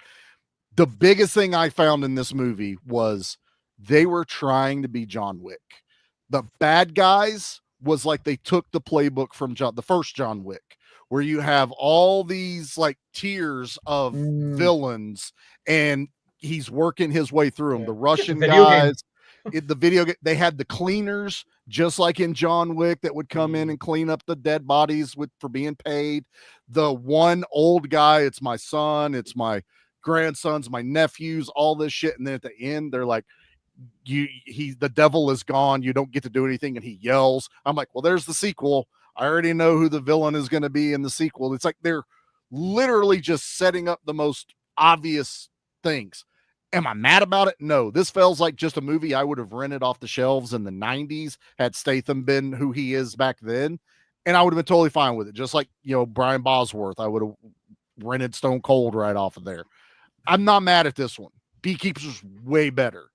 The biggest thing I found in this movie was they were trying to be John Wick. The bad guys was like they took the playbook from the first John Wick, where you have all these like tiers of villains and he's working his way through them. The Russian guys, they had the cleaners, just like in John Wick, that would come in and clean up the dead bodies for being paid. The one old guy, it's my son, it's my grandsons, my nephews, all this shit. And then at the end, they're like, the devil is gone. You don't get to do anything. And he yells. I'm like, well, there's the sequel. I already know who the villain is going to be in the sequel. It's like they're literally just setting up the most obvious things. Am I mad about it? No. This feels like just a movie I would have rented off the shelves in the 90s had Statham been who he is back then. And I would have been totally fine with it. Just like, you know, Brian Bosworth, I would have rented Stone Cold right off of there. I'm not mad at this one. Beekeeper's way better.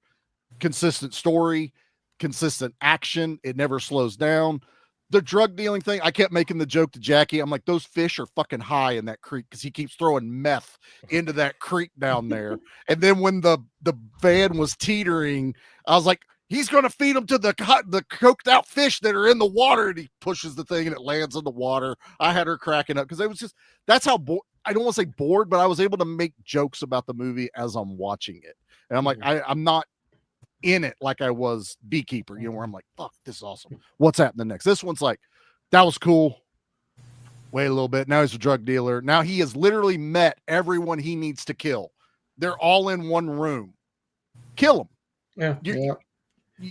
Consistent story, consistent action. It never slows down. The drug dealing thing, I kept making the joke to Jackie. I'm like, those fish are fucking high in that creek because he keeps throwing meth into that creek down there. And then when the van was teetering, I was like, he's going to feed them to the coked out fish that are in the water. And he pushes the thing and it lands in the water. I had her cracking up because it was just, that's how, I don't want to say bored, but I was able to make jokes about the movie as I'm watching it. And I'm like, I'm not in it like I was Beekeeper, you know, where I'm like, fuck, this is awesome. What's happening next? This one's like, that was cool. Wait a little bit. Now he's a drug dealer. Now he has literally met everyone he needs to kill. They're all in one room. Kill them. Yeah.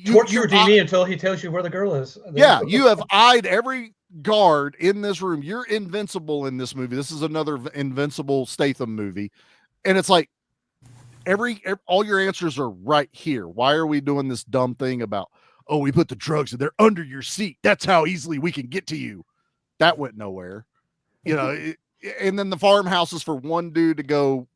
Torture Houdini until he tells you where the girl is. Yeah, you have eyed every guard in this room. You're invincible in this movie. This is another invincible Statham movie. And it's like, all your answers are right here. Why are we doing this dumb thing about, oh, we put the drugs and they're under your seat? That's how easily we can get to you. That went nowhere. You know, and then the farmhouse is for one dude to go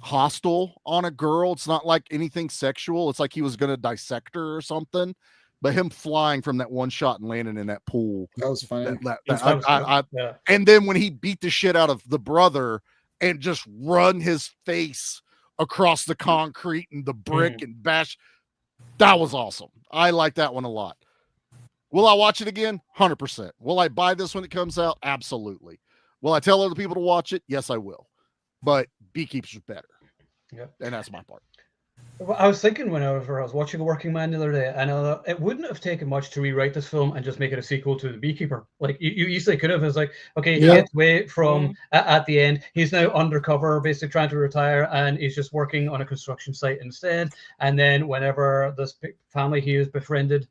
hostile on a girl. It's not like anything sexual. It's like he was going to dissect her or something. But him flying from that one shot and landing in that pool. That was funny. And then when he beat the shit out of the brother and just run his face across the concrete and the brick and bash. That was awesome. I like that one a lot. Will I watch it again? 100%. Will I buy this when it comes out? Absolutely. Will I tell other people to watch it? Yes, I will. But Beekeeper's better. Yeah. And that's my part. Well, I was thinking when I was watching A Working Man the other day, and it wouldn't have taken much to rewrite this film and just make it a sequel to The Beekeeper. Like you easily could have. It's like, okay, he gets away from at the end. He's now undercover, basically trying to retire, and he's just working on a construction site instead. And then whenever this family he has befriended,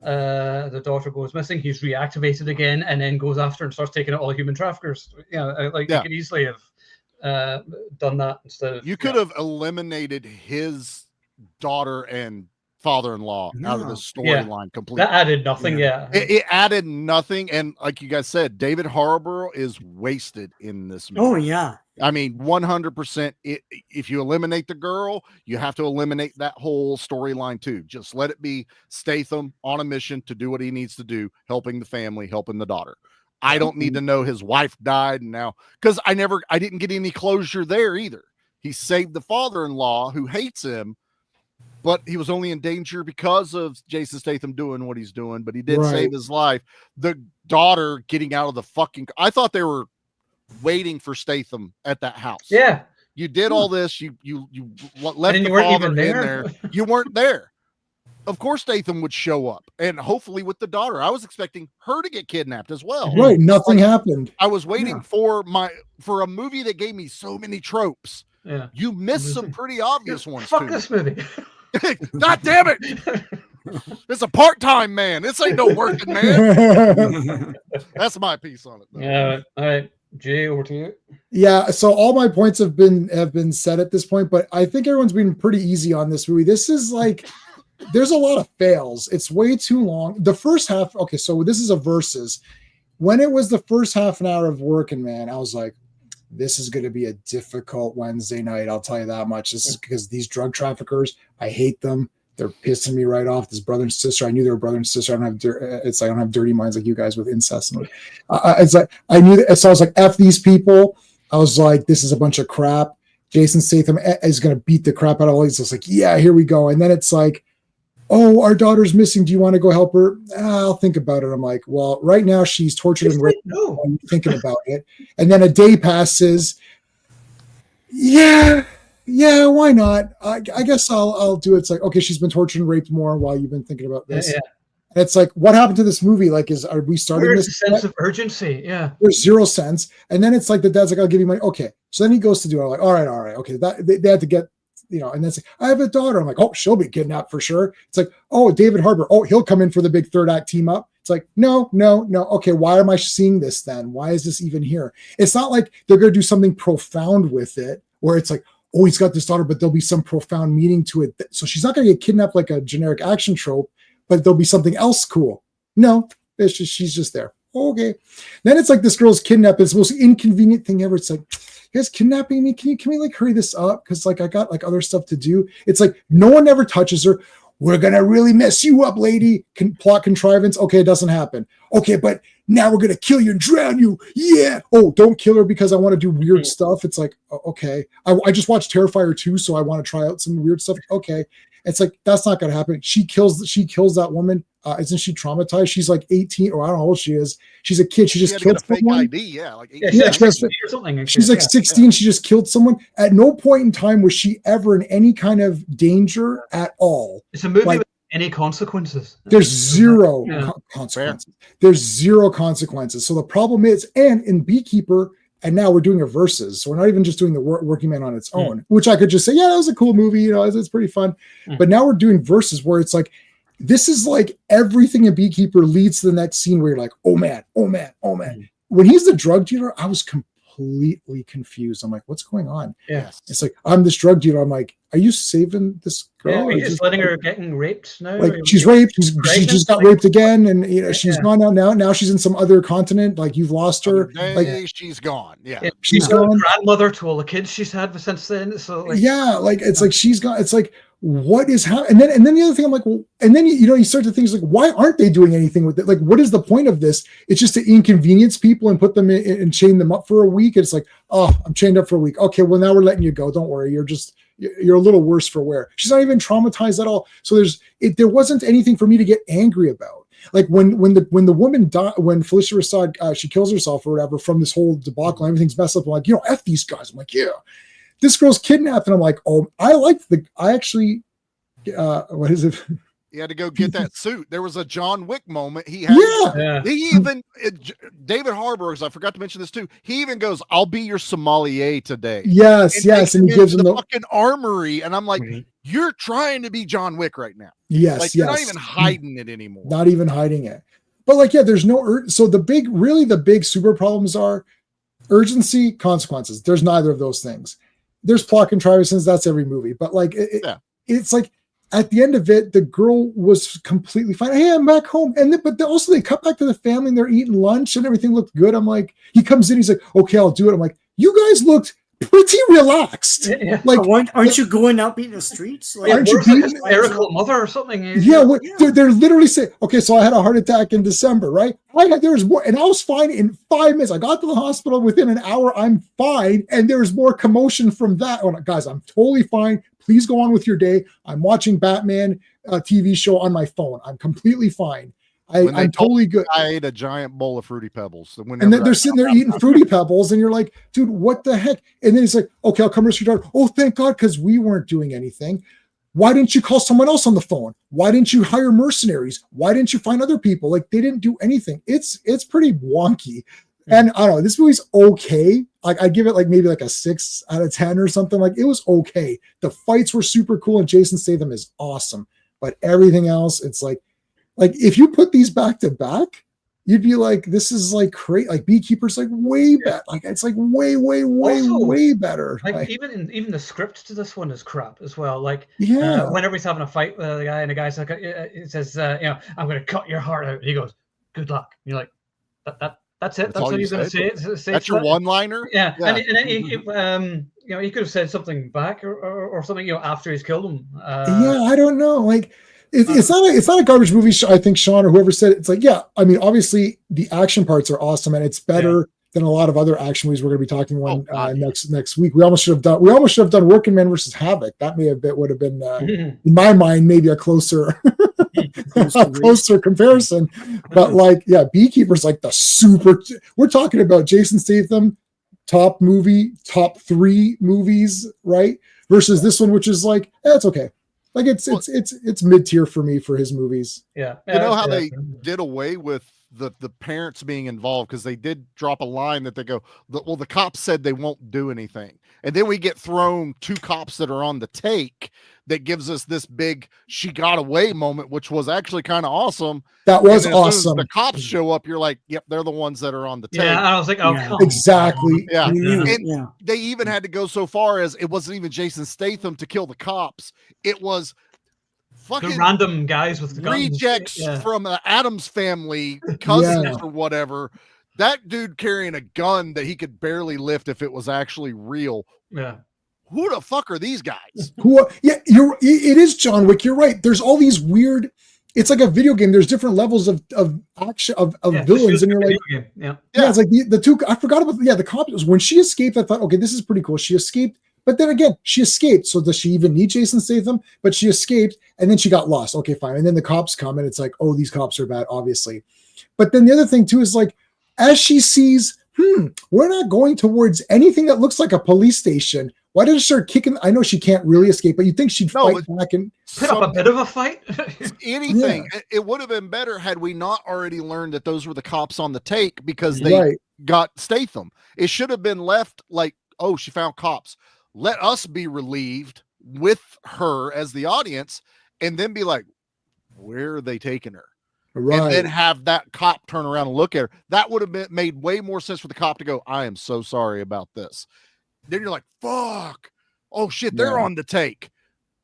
the daughter goes missing, he's reactivated again, and then goes after and starts taking out all human traffickers. You know, you could easily have done that instead of. You could have eliminated his daughter and father-in-law out of the storyline completely. That added nothing. It added nothing, and like you guys said, David Harbour is wasted in this movie. Oh yeah, I mean 100%. If you eliminate the girl, you have to eliminate that whole storyline too. Just let it be Statham on a mission to do what he needs to do, helping the family, helping the daughter. I don't need to know his wife died now, because I didn't get any closure there either. He saved the father-in-law who hates him, but he was only in danger because of Jason Statham doing what he's doing, but he did save his life. The daughter getting out of the fucking, I thought they were waiting for Statham at that house. Yeah. You did all this. You left the father in there. You weren't there. Of course, Statham would show up, and hopefully with the daughter. I was expecting her to get kidnapped as well. Right, nothing happened. I was waiting for a movie that gave me so many tropes. Yeah, you missed some pretty obvious ones. Fuck this movie! God damn it! It's a part-time man. This ain't no working man. That's my piece on it. Yeah. All right, Jay, over to you. Yeah, so all my points have been said at this point, but I think everyone's been pretty easy on this movie. This is like there's a lot of fails. It's way too long. The first half, okay, so this is a versus. When it was the first half an hour of working, man, I was like, this is going to be a difficult Wednesday night. I'll tell you that much. This is because these drug traffickers, I hate them. They're pissing me right off. This brother and sister, I knew they were brother and sister. I don't have dirty minds like you guys with incest. And it's like I knew that. So I was like, F these people. I was like, this is a bunch of crap. Jason Statham is going to beat the crap out of all these. I was like, yeah, here we go. And then it's like, oh, our daughter's missing. Do you want to go help her? I'll think about it. I'm like, well, right now she's tortured and raped. No. I'm thinking about it. And then a day passes. Yeah, why not? I guess I'll do it. It's like, okay, she's been tortured and raped more while you've been thinking about this. Yeah. And it's like, what happened to this movie? Like, are we starting Where's this? The sense of urgency? Yeah. There's zero sense. And then it's like the dad's like, I'll give you money. Okay. So then he goes to do it. I'm like, all right. Okay. That they had to get, and then it's like, I have a daughter. I'm like, oh, she'll be kidnapped for sure. It's like, oh, David Harbour. Oh, he'll come in for the big third act team up. It's like, no. Okay. Why am I seeing this then? Why is this even here? It's not like they're going to do something profound with it where it's like, oh, he's got this daughter, but there'll be some profound meaning to it. So she's not going to get kidnapped like a generic action trope, but there'll be something else cool. No, it's just, she's just there. Okay. Then it's like this girl's kidnapped. It's the most inconvenient thing ever. It's like, you guys kidnapping me? Can we like hurry this up? Because like I got like other stuff to do. It's like no one ever touches her. We're gonna really mess you up, lady. Plot contrivance. Okay, it doesn't happen. Okay, but now we're gonna kill you and drown you. Yeah. Oh, don't kill her because I want to do weird stuff. It's like okay. I just watched Terrifier 2, so I want to try out some weird stuff. Okay. It's like that's not gonna happen. She kills that woman. Isn't she traumatized? She's like 18, or I don't know how old she is. She's a kid. She just killed someone. ID, yeah, like 18. She's like 16. Yeah. She just killed someone. At no point in time was she ever in any kind of danger at all. It's a movie with any consequences. There's zero consequences. There's zero consequences. So the problem is, and in Beekeeper, and now we're doing a versus. So we're not even just doing the Working Man on its own, which I could just say, yeah, that was a cool movie. It's pretty fun. But now we're doing versus where it's like, this is like everything in Beekeeper leads to the next scene where you're like, oh man. When he's the drug dealer, I was completely confused. I'm like, what's going on? Yes. It's like, I'm this drug dealer. I'm like, are you saving this girl? Yeah, you're just letting her getting raped now? Like she's raped. She just got raped again. And she's gone out now. She's in some other continent. Like you've lost her. Like she's gone. Yeah. She's gone. Grandmother to all the kids she's had since then. So like, it's like she's gone. It's like, what is happening? And then the other thing, I'm like, well, and then you start to think like, why aren't they doing anything with it? Like, what is the point of this? It's just to inconvenience people and put them in and chain them up for a week. It's like, oh, I'm chained up for a week. Okay, well now we're letting you go. Don't worry, you're a little worse for wear. She's not even traumatized at all. So there wasn't anything for me to get angry about. Like when the woman died, when Felicia Rashad she kills herself or whatever from this whole debacle, everything's messed up. I'm like, F these guys. I'm like, yeah. This girl's kidnapped, and I'm like, oh, I actually, what is it? He had to go get that suit. There was a John Wick moment. He had, David Harbour, I forgot to mention this too. He even goes, "I'll be your sommelier today." Yes, and he gives him the fucking armory, and I'm like, you're trying to be John Wick right now. Yes, like, you're not even hiding it anymore. Not even hiding it. But like, there's no so the big super problems are urgency, consequences. There's neither of those things. There's plot contrivances. That's every movie. But like, it's like at the end of it, the girl was completely fine. Hey, I'm back home. But also they cut back to the family and they're eating lunch and everything looked good. I'm like, he comes in, he's like, okay, I'll do it. I'm like, you guys looked pretty relaxed. Yeah. Like, aren't you going out beating the streets? Like, aren't you beating a hysterical mother or something? They're literally saying, okay, so I had a heart attack in December, right? There was more, and I was fine in 5 minutes. I got to the hospital within an hour. I'm fine, and there was more commotion from that. Oh, guys, I'm totally fine. Please go on with your day. I'm watching Batman TV show on my phone. I'm completely fine. I'm totally good. I ate a giant bowl of Fruity Pebbles. And then they're sitting there eating Fruity Pebbles, and you're like, dude, what the heck? And then he's like, okay, I'll come rescue your daughter. Oh, thank God, because we weren't doing anything. Why didn't you call someone else on the phone? Why didn't you hire mercenaries? Why didn't you find other people? Like, they didn't do anything. It's pretty wonky. And I don't know, this movie's okay. Like, I give it like maybe like a 6 out of 10 or something. Like, it was okay. The fights were super cool, and Jason Statham is awesome. But everything else, it's like if you put these back to back, you'd be like, this is like crazy. Like Beekeeper's like way better. Like it's like way Also, way better. Like even the script to this one is crap as well. Like whenever he's having a fight with the guy, and the guy's like, it says, I'm going to cut your heart out. He goes, good luck. And you're like, that's it. That's all you're going to say. That's your one-liner. Yeah. And he could have said something back or something, after he's killed him. I don't know. Like it's not a garbage movie. I think Sean or whoever said it, it's like, I mean, obviously the action parts are awesome, and it's better than a lot of other action movies we're going to be talking next week. We almost should have done Working Man versus Havoc. That would have been in my mind maybe a closer comparison. But like, Beekeeper's like the super. We're talking about Jason Statham, top 3 movies, right? Versus this one, which is like, it's okay. Like it's mid-tier for me for his movies. Yeah. You know how they did away with the parents being involved, because they did drop a line that they go, well, the cops said they won't do anything. And then we get thrown 2 cops that are on the take that gives us this big she got away moment, which was actually kind of awesome. That was awesome. The cops show up, you're like, yep, they're the ones that are on the take. Yeah, I was like, exactly. Yeah. And they even had to go so far as it wasn't even Jason Statham to kill the cops. It was fucking the random guys with the rejects from the Addams family, cousins or whatever. That dude carrying a gun that he could barely lift if it was actually real. Yeah. Who the fuck are these guys? It is John Wick. You're right. There's all these weird. It's like a video game. There's different levels of action of villains, and you're like, it's like the 2. I forgot about the cops. When she escaped, I thought, okay, this is pretty cool. She escaped. But then again, she escaped. So does she even need Jason Statham? But she escaped, and then she got lost. Okay, fine. And then the cops come, and it's like, oh, these cops are bad, obviously. But then the other thing too is like, as she sees, we're not going towards anything that looks like a police station. Why did she start kicking? I know she can't really escape, but you'd think she'd fight back and put up a bit of a fight. Anything. Yeah. It would have been better had we not already learned that those were the cops on the take, because they got Statham. It should have been left like, oh, she found cops. Let us be relieved with her as the audience, and then be like, where are they taking her? Right. And then have that cop turn around and look at her. That would have made way more sense for the cop to go, I am so sorry about this. Then you're like, fuck. Oh shit, they're on the take.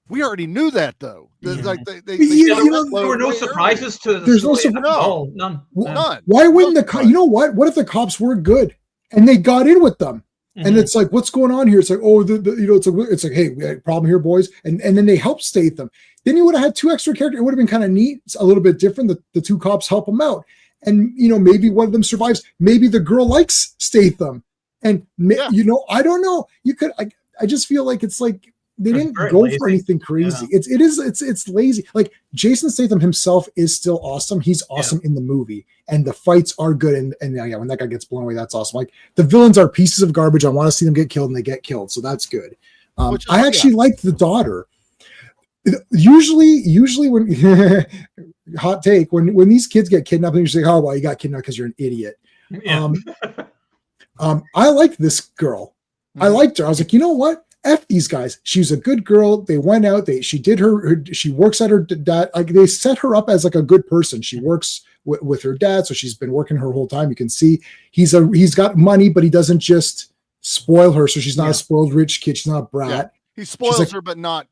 We already knew that though. Like there were no surprises to the There's no surprise. No, none. Why wouldn't you know what if the cops were good and they got in with them? And it's like, what's going on here? It's like, oh, it's like, hey, we had a problem here, boys. And then they help Statham. Then you would have had 2 extra characters. It would have been kind of neat. It's a little bit different. The 2 cops help him out. And, maybe one of them survives. Maybe the girl likes Statham. And, I don't know. You could, I just feel like it's like, they didn't go lazy. For anything crazy. Yeah. It's lazy. Like Jason Statham himself is still awesome. He's awesome in the movie, and the fights are good. And when that guy gets blown away, that's awesome. Like the villains are pieces of garbage. I want to see them get killed, and they get killed, so that's good. I actually liked the daughter. Usually when hot take when these kids get kidnapped, and you say, "Oh well, you got kidnapped because you're an idiot." Yeah. I liked this girl. I liked her. I was like, you know what? F these guys. She's a good girl. They went out. She did she works at her dad. Like they set her up as like a good person. She works with her dad. So she's been working her whole time. You can see he's got money, but he doesn't just spoil her. So she's not a spoiled rich kid. She's not a brat. Yeah. He spoils her, but not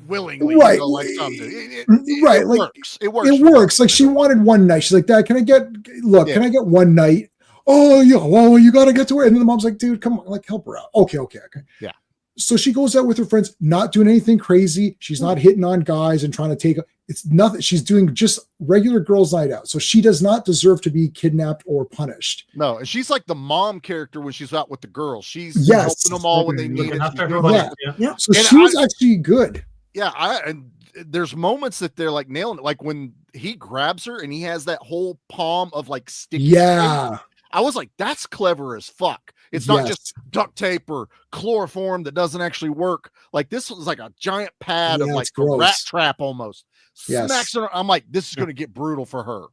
willingly. Right. Like some do. It like, works. It works. It works. Like she wanted one night. She's like, Dad, can I get one night? Oh yeah. Well, you got to get to her. And then the mom's like, dude, come on, like help her out. Okay. Yeah. So she goes out with her friends, not doing anything crazy. She's not hitting on guys and trying to take. It's nothing. She's doing just regular girls' night out. So she does not deserve to be kidnapped or punished. No, and she's like the mom character when she's out with the girls. She's helping them all when they need it. Yeah. So she's actually good. Yeah, and there's moments that they're like nailing it. Like when he grabs her and he has that whole palm of like sticky. Yeah. Tape. I was like, that's clever as fuck. It's not just duct tape or chloroform that doesn't actually work. Like this was like a giant pad of like a rat trap almost. Smacks her. I'm like, this is going to get brutal for her.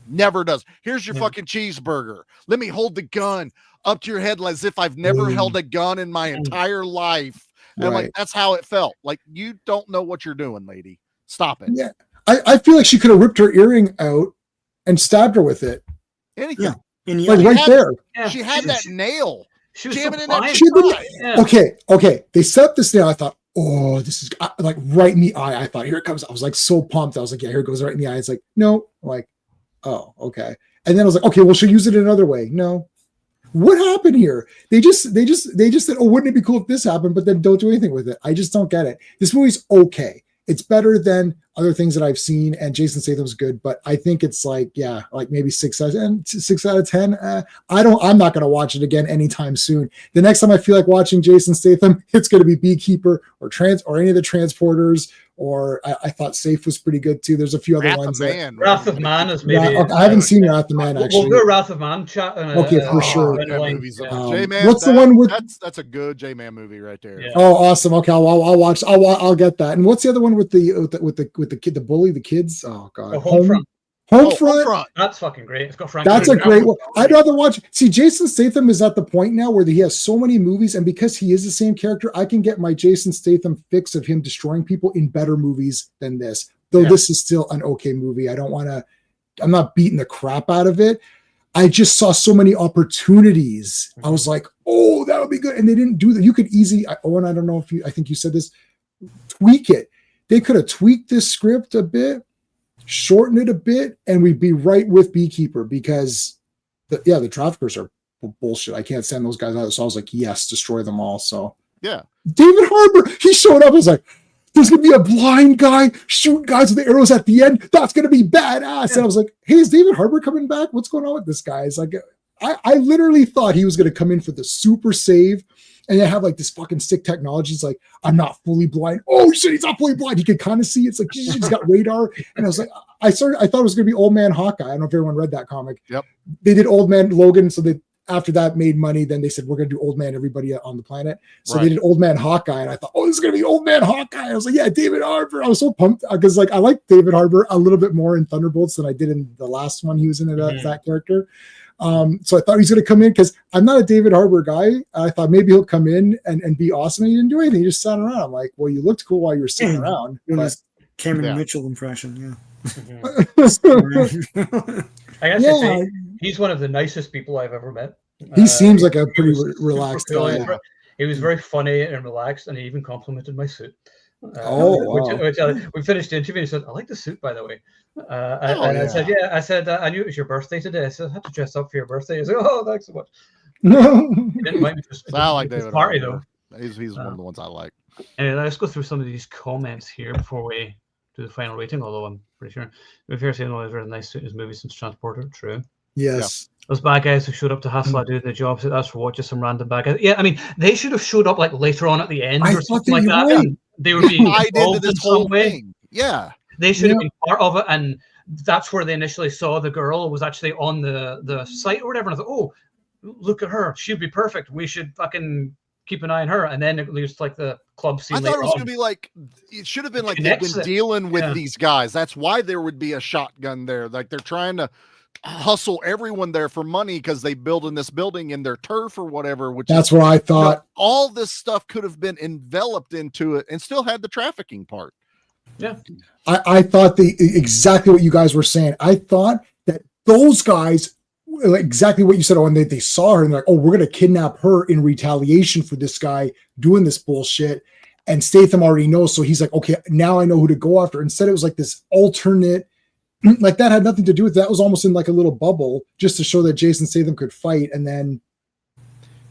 Never does. Here's your fucking cheeseburger. Let me hold the gun up to your head as if I've never held a gun in my entire life. And I'm like, that's how it felt. Like, you don't know what you're doing, lady. Stop it. Yeah. I feel like she could have ripped her earring out and stabbed her with it. Anything. Yeah. And Like right there. Yeah. She had that nail. She was jamming so in that fine. She did- eye. Yeah. Okay. They set up this nail. I thought, oh, this is like right in the eye. I thought, here it comes. I was like so pumped. I was like, yeah, here it goes right in the eye. It's like, no. I'm like, oh, okay. And then I was like, okay, well, she'll use it another way. No. What happened here? They just said, oh, wouldn't it be cool if this happened? But then don't do anything with it. I just don't get it. This movie's okay. It's better than other things that I've seen, and Jason Statham's good, but I think it's like, yeah, like maybe 6 out of 10. I'm not going to watch it again anytime soon. The next time I feel like watching Jason Statham, it's going to be Beekeeper or any of the Transporters, or I thought Safe was pretty good too. There's a few other ones. Wrath of Man is maybe. I haven't seen Wrath of Man actually. We'll do a Wrath of Man chat. Okay, for sure. J-Man, what's the one with? That's a good J-Man movie right there. Yeah. Oh, awesome. Okay, I'll watch. I'll get that. And what's the other one with the kid, the bully, the kids? Oh God, Homefront. That's fucking great. It's got Frank. That's a great one. I'd rather watch. See, Jason Statham is at the point now where he has so many movies, and because he is the same character, I can get my Jason Statham fix of him destroying people in better movies than this. Though this is still an okay movie. I'm not beating the crap out of it. I just saw so many opportunities. I was like, oh, that would be good. And they didn't do that. You could easily, Owen, I don't know if I think you said this, tweak it. They could have tweaked this script a bit, shorten it a bit, and we'd be right with Beekeeper, because the traffickers are bullshit. I can't send those guys out. So I was like, yes, destroy them all. So yeah, David Harbour, he showed up. I was like, there's gonna be a blind guy shooting guys with the arrows at the end. That's gonna be badass. And I was like, hey, is David Harbour coming back? What's going on with this guy? It's like, I literally thought he was gonna come in for the super save. And they have like this fucking sick technology. It's like, I'm not fully blind. Oh shit, he's not fully blind. He can kind of see. It's like, he's got radar. And I was like, I thought it was going to be Old Man Hawkeye. I don't know if everyone read that comic. Yep. They did Old Man Logan. So after that made money, then they said, we're going to do Old Man everybody on the planet. So they did Old Man Hawkeye. And I thought, oh, this is going to be Old Man Hawkeye. I was like, yeah, David Harbour. I was so pumped because like, I like David Harbour a little bit more in Thunderbolts than I did in the last one he was in as that character. So I thought he was going to come in because I'm not a David Harbour guy. I thought maybe he'll come in and be awesome. And he didn't do anything. He just sat around. I'm like, well, you looked cool while you were sitting around. Cameron Mitchell impression, I guess say, he's one of the nicest people I've ever met. He seems like a pretty relaxed guy. He was very funny and relaxed, and he even complimented my suit. Which we finished the interview and he said, I like the suit, by the way. I said, I knew it was your birthday today. I said, I had to dress up for your birthday. He said, oh, thanks so much. He didn't invite me to I like David party, though. He's one of the ones I like. Anyway, let's go through some of these comments here before we do the final rating, although I'm pretty sure. We've heard saying, oh, very nice suit in his movie since Transporter. True. Yes. Those bad guys who showed up to Hassel doing the job, so that's for what, just some random bad guys. Yeah, I mean, they should have showed up like later on at the end or something like that. Right. They were being tied into this whole way. thing. Yeah. They should have been part of it, and that's where they initially saw the girl was actually on the site or whatever. And I thought, oh, look at her. She'd be perfect. We should fucking keep an eye on her. And then it was like the club scene. I thought it was going to be like, it should have been like they've been dealing with these guys. That's why there would be a shotgun there. Like they're trying to hustle everyone there for money because they build in this building in their turf or whatever. Which that's what I thought. You know, all this stuff could have been enveloped into it and still had the trafficking part. Yeah, I thought exactly what you guys were saying. I thought that those guys, exactly what you said. Oh, and they saw her and they're like, oh, we're going to kidnap her in retaliation for this guy doing this bullshit. And Statham already knows, so he's like, okay, now I know who to go after. Instead, it was like this alternate. Like that had nothing to do with that. Was almost in like a little bubble just to show that Jason Statham could fight, and then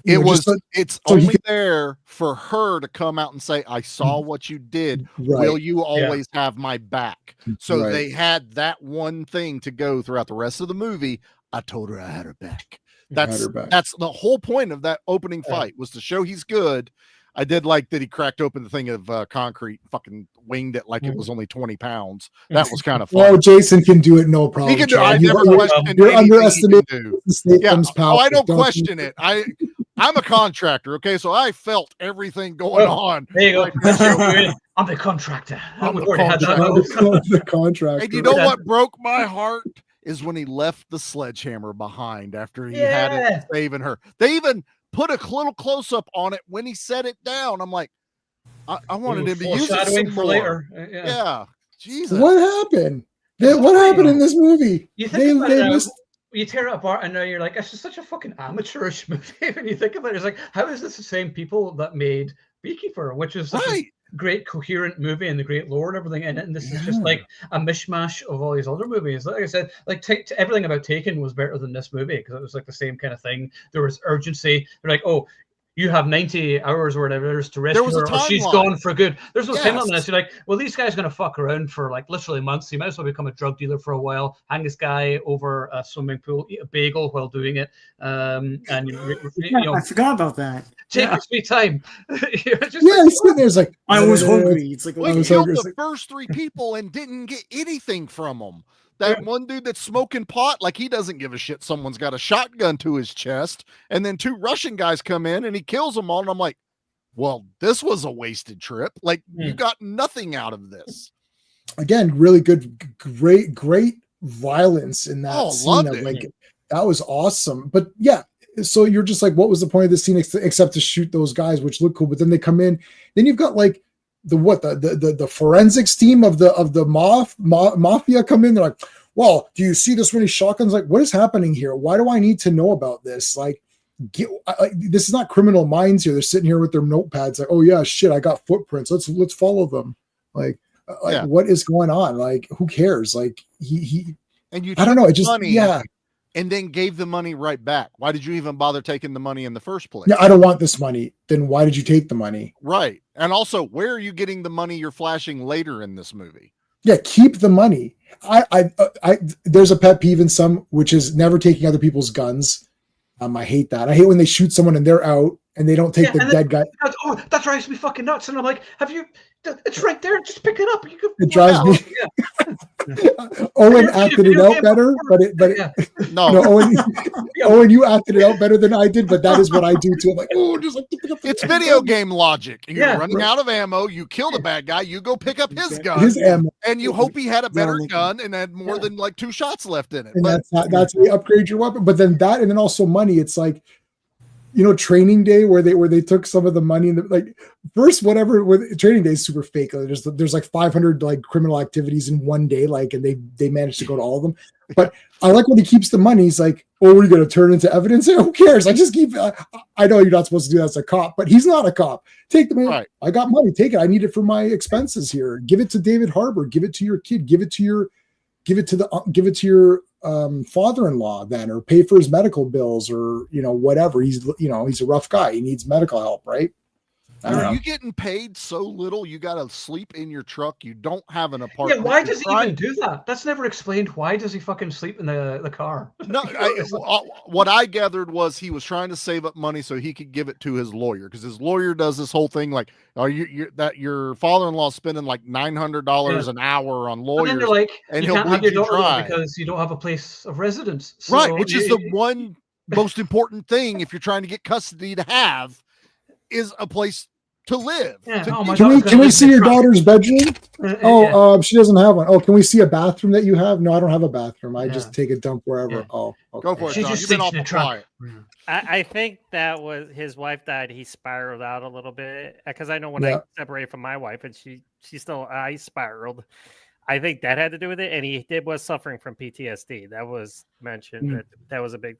it's only there for her to come out and say, I saw what you did. Right. Will you always have my back? So they had that one thing to go throughout the rest of the movie. I told her I had her back. That's the whole point of that opening fight was to show he's good. I did like that he cracked open the thing of concrete, fucking winged it like it was only 20 pounds. That was kind of fun. Well, Jason can do it, no problem. He can do it. I never questioned you're underestimating Statham's power. Oh, I don't question it. I'm a contractor, okay? So I felt everything going on. There you go. I'm the contractor. I'm the contractor. And you know what broke my heart is when he left the sledgehammer behind after he had it saving her. They even put a little close up on it when he set it down. I'm like, I wanted him to use it some for more. later. Yeah. Jesus. What happened? What happened in this movie? You think about it, missed. you tear it apart, and now you're like, it's just such a fucking amateurish movie. When you think about it, it's like, how is this the same people that made Beekeeper, which is such a great coherent movie and the great lore and everything in it, and this is just like a mishmash of all these other movies. Like I said, like everything about Taken was better than this movie because it was like the same kind of thing. There was urgency. They're like, oh, you have 90 hours or whatever it is to rescue her, or she's gone for good. There's no time on this. You're like, well, these guys are going to fuck around for like literally months. You might as well become a drug dealer for a while, hang this guy over a swimming pool, eat a bagel while doing it. And I forgot about that. Take your sweet time. He's sitting there, it's like, I was hungry. It's like, we killed the first 3 people and didn't get anything from them. That one dude that's smoking pot, like he doesn't give a shit. Someone's got a shotgun to his chest, and then 2 Russian guys come in and he kills them all. And I'm like, well, this was a wasted trip. Like you got nothing out of this. Again, really good, great violence in that scene. That was awesome. But yeah, so you're just like, what was the point of this scene except to shoot those guys, which look cool? But then they come in, then you've got like the forensics team of the mafia come in. They're like, well, do you see this many shotguns? Like, what is happening here? Why do I need to know about this? Like, this is not Criminal Minds here. They're sitting here with their notepads. Like, oh yeah, shit, I got footprints. Let's follow them. Like what is going on? Like, who cares? Like he and you I don't know. It just money and then gave the money right back. Why did you even bother taking the money in the first place? Yeah, I don't want this money. Then why did you take the money? Right. And also, where are you getting the money you're flashing later in this movie? Yeah, keep the money. I there's a pet peeve in some, which is never taking other people's guns. I hate that. I hate when they shoot someone and they're out and they don't take the dead guy. That drives me fucking nuts. And I'm like, it's right there. Just pick it up. It drives me. Owen acted it out better, but Owen, you acted it out better than I did, but that is what I do too. I'm like, it's video game logic. You're running out of ammo. You kill the bad guy. You go pick up his gun, his ammo, and you hope he had a better gun and had more than like 2 shots left in it. And that's how you upgrade your weapon. But then that, and then also money. It's like, Training Day where they took some of the money and first whatever with Training Day is super fake. There's like 500 like criminal activities in one day, like, and they managed to go to all of them. But I like when he keeps the money. He's like, oh, we're going to turn into evidence. Who cares? I just keep. I know you're not supposed to do that as a cop, but he's not a cop. Take the money. Right. I got money. Take it. I need it for my expenses here. Give it to David Harbour. Give it to your kid. Give it to your father-in-law then, or pay for his medical bills, or whatever. He's a rough guy. He needs medical help, right? Are you getting paid so little you got to sleep in your truck? You don't have an apartment. Yeah, why does he even do that? That's never explained. Why does he fucking sleep in the car? No, what I gathered was he was trying to save up money so he could give it to his lawyer, because his lawyer does this whole thing like, that your father-in-law spending like $900 an hour on lawyers, and then like, and you he'll can't have your daughter because you don't have a place of residence, right? Which is the one most important thing if you're trying to get custody to have. Is a place to live. Yeah. Can we see your daughter's bedroom? She doesn't have one. Oh, can we see a bathroom that you have? No, I don't have a bathroom. I just take a dump wherever. Yeah. Oh, okay. Go for it. She's just off the truck. I think that was his wife died. He spiraled out a little bit, because I know when I separated from my wife and I spiraled. I think that had to do with it, and he was suffering from PTSD. That was mentioned. That was a big.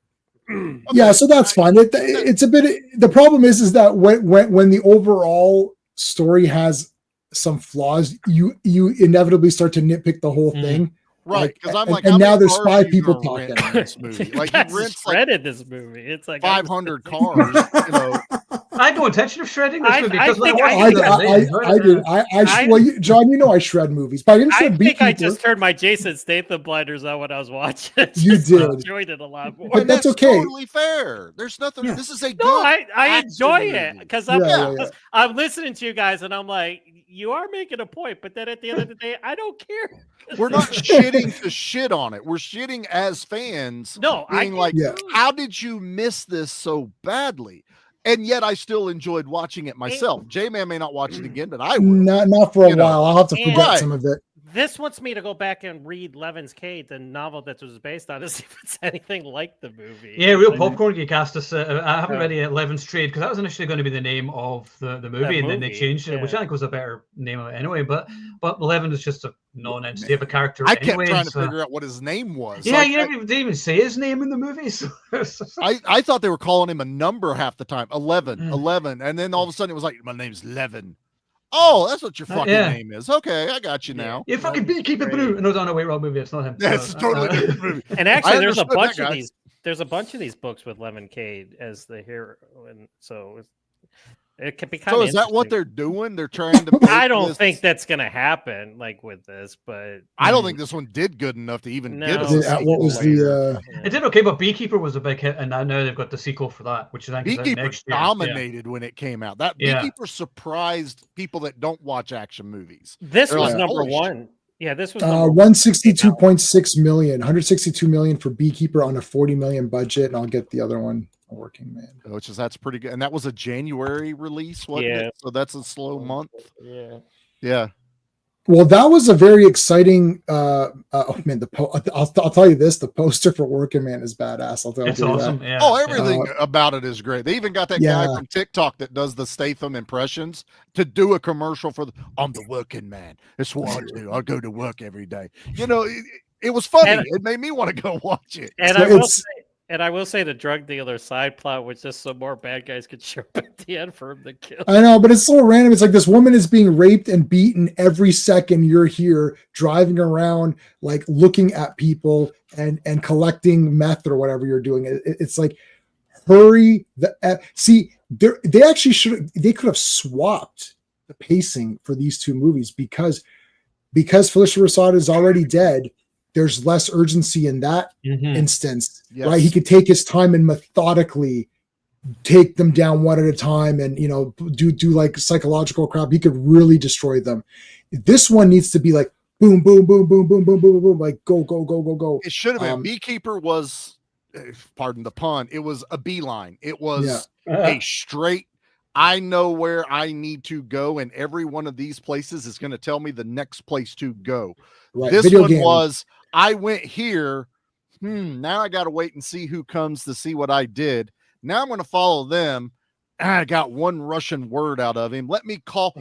Yeah, so that's fine. It's a bit. The problem is that when the overall story has some flaws, you inevitably start to nitpick the whole thing. Right, because I'm like, and now there's 5 people talking in this movie. Like, he rents shredded this movie. It's like 500 cars. I had no intention of shredding this movie. I did. John, I shred movies, but I didn't shred Beekeeper. I just turned my Jason Statham blinders on when I was watching. You did. I enjoyed it a lot more. But that's okay. Totally fair. There's nothing. Yeah. This is a good. No, I enjoy it because I'm listening to you guys, and I'm like, you are making a point, but then at the end of the day, I don't care. We're not shitting to shit on it. We're shitting as fans. No, how did you miss this so badly? And yet I still enjoyed watching it myself. J-Man may not watch it again, but I would. Not for a while. I'll have to forget some of it. This wants me to go back and read Levin's Cade, the novel that was based on, to see if it's anything like the movie. Yeah, real popcorn geek asked us. I haven't read Levin's Trade because that was initially going to be the name of the movie, and then they changed it, which I think was a better name of it anyway. But Levin is just a non-entity of a character. I anyway, kept trying to figure out what his name was. Yeah, you didn't even say his name in the movie. So. I thought they were calling him a number half the time. 11, and then all of a sudden it was like, my name's Levin. Oh, that's what your fucking name is. Okay, I got you now. You fucking Beekeeper Blue. No, wait, wrong movie. It's not him. That's totally different movie. And actually, there's a bunch of these. There's a bunch of these books with Levin Cade as the hero, and so it can be kind of. So is that what they're doing? They're trying to. I don't think that's going to happen, like with this, but I don't think this one did good enough to even get us. What was the? It did okay, but Beekeeper was a big hit, and now they've got the sequel for that, which I think Beekeeper next year. dominated when it came out. That Beekeeper surprised people that don't watch action movies. This was number one. Yeah, this was 162.6 million, 162 million for Beekeeper on a 40 million budget, and I'll get the other one, A Working Man. That's pretty good, and that was a January release, wasn't it? So that's a slow month. Yeah. Well, that was a very exciting. Oh man, I'll tell you this: the poster for Working Man is badass. I'll tell you. It's awesome. That. Yeah. Oh, everything about it is great. They even got that guy from TikTok that does the Statham impressions to do a commercial for. I'm the working man. It's what I do. I go to work every day. You know, it was funny. It made me want to go watch it. And I will say the drug dealer side plot was just so more bad guys could show up at the end for him to kill. I know, but it's so random. It's like this woman is being raped and beaten every second you're here driving around, like looking at people and collecting meth or whatever you're doing. It's like, hurry. See, they could have swapped the pacing for these two movies because Felicia Rashad is already dead. There's less urgency in that instance, right? He could take his time and methodically take them down one at a time, and do like psychological crap. He could really destroy them. This one needs to be like boom, boom, boom, boom, boom, boom, boom, boom, like go, go, go, go, go. It should have been. Beekeeper was, pardon the pun, it was a beeline. It was a straight. I know where I need to go, and every one of these places is going to tell me the next place to go. Right. This one was, I went here. Now I got to wait and see who comes to see what I did. Now I'm going to follow them. I got one Russian word out of him. Let me call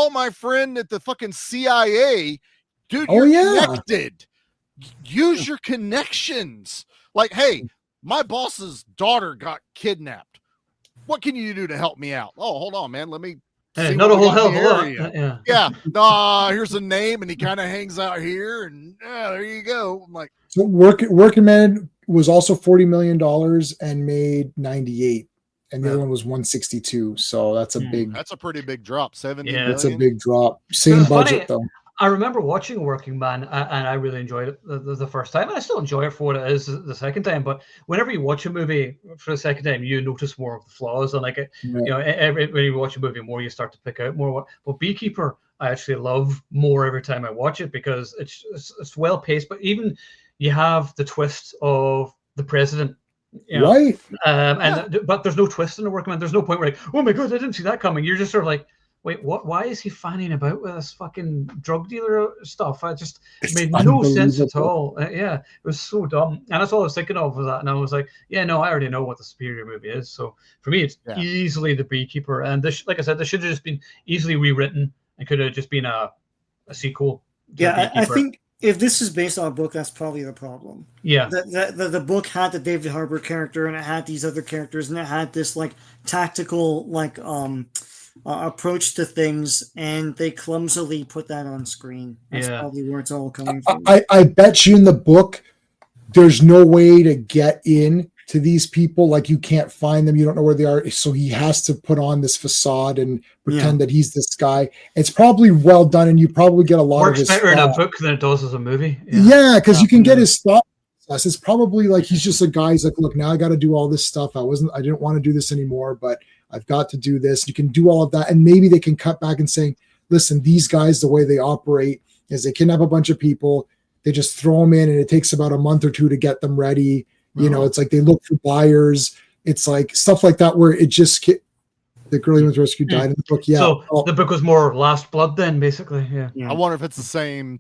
my friend at the fucking CIA. Dude, you're connected. Use your connections. Like, hey, my boss's daughter got kidnapped. What can you do to help me out? Oh, hold on, man. Let me. Not a whole hell of a lot. Here's a name, and he kind of hangs out here, and there you go. I'm like, so Working Man was also $40 million and made 98, and the other one was 162. So that's a pretty big drop. 70 million. That's a big drop. Same budget though. I remember watching Working Man, and I really enjoyed it the first time. And I still enjoy it for what it is the second time. But whenever you watch a movie for the second time, you notice more of the flaws. And when you watch a movie more, you start to pick out more. But Beekeeper, I actually love more every time I watch it because it's well paced. But even you have the twist of the president. Right. But there's no twist in the Working Man. There's no point where, like, oh my God, I didn't see that coming. You're just sort of like, wait, what? Why is he fanning about with this fucking drug dealer stuff? It made no sense at all. It was so dumb. And that's all I was thinking of was that. And I was like, I already know what the superior movie is. So for me, it's easily the Beekeeper. And this, like I said, this should have just been easily rewritten and could have just been a sequel. I think if this is based on a book, that's probably the problem. Yeah. The book had the David Harbour character, and it had these other characters, and it had this like tactical approach to things, and they clumsily put that on screen. That's probably where it's all coming from. I bet you in the book there's no way to get in to these people. Like, you can't find them, you don't know where they are, so he has to put on this facade and pretend that he's this guy. It's probably well done, and you probably get a lot of his better in a book than it does as a movie. Because you can get his thought process. It's probably like he's just a guy. He's like, look, now I got to do all this stuff. I didn't want to do this anymore, but I've got to do this. You can do all of that. And maybe they can cut back and say, listen, these guys, the way they operate is they kidnap a bunch of people. They just throw them in, and it takes about a month or two to get them ready. It's like they look for buyers. It's like stuff like that where it just, The girl he was rescued died in the book. Yeah. So the book was more Last Blood then, basically. Yeah. I wonder if it's the same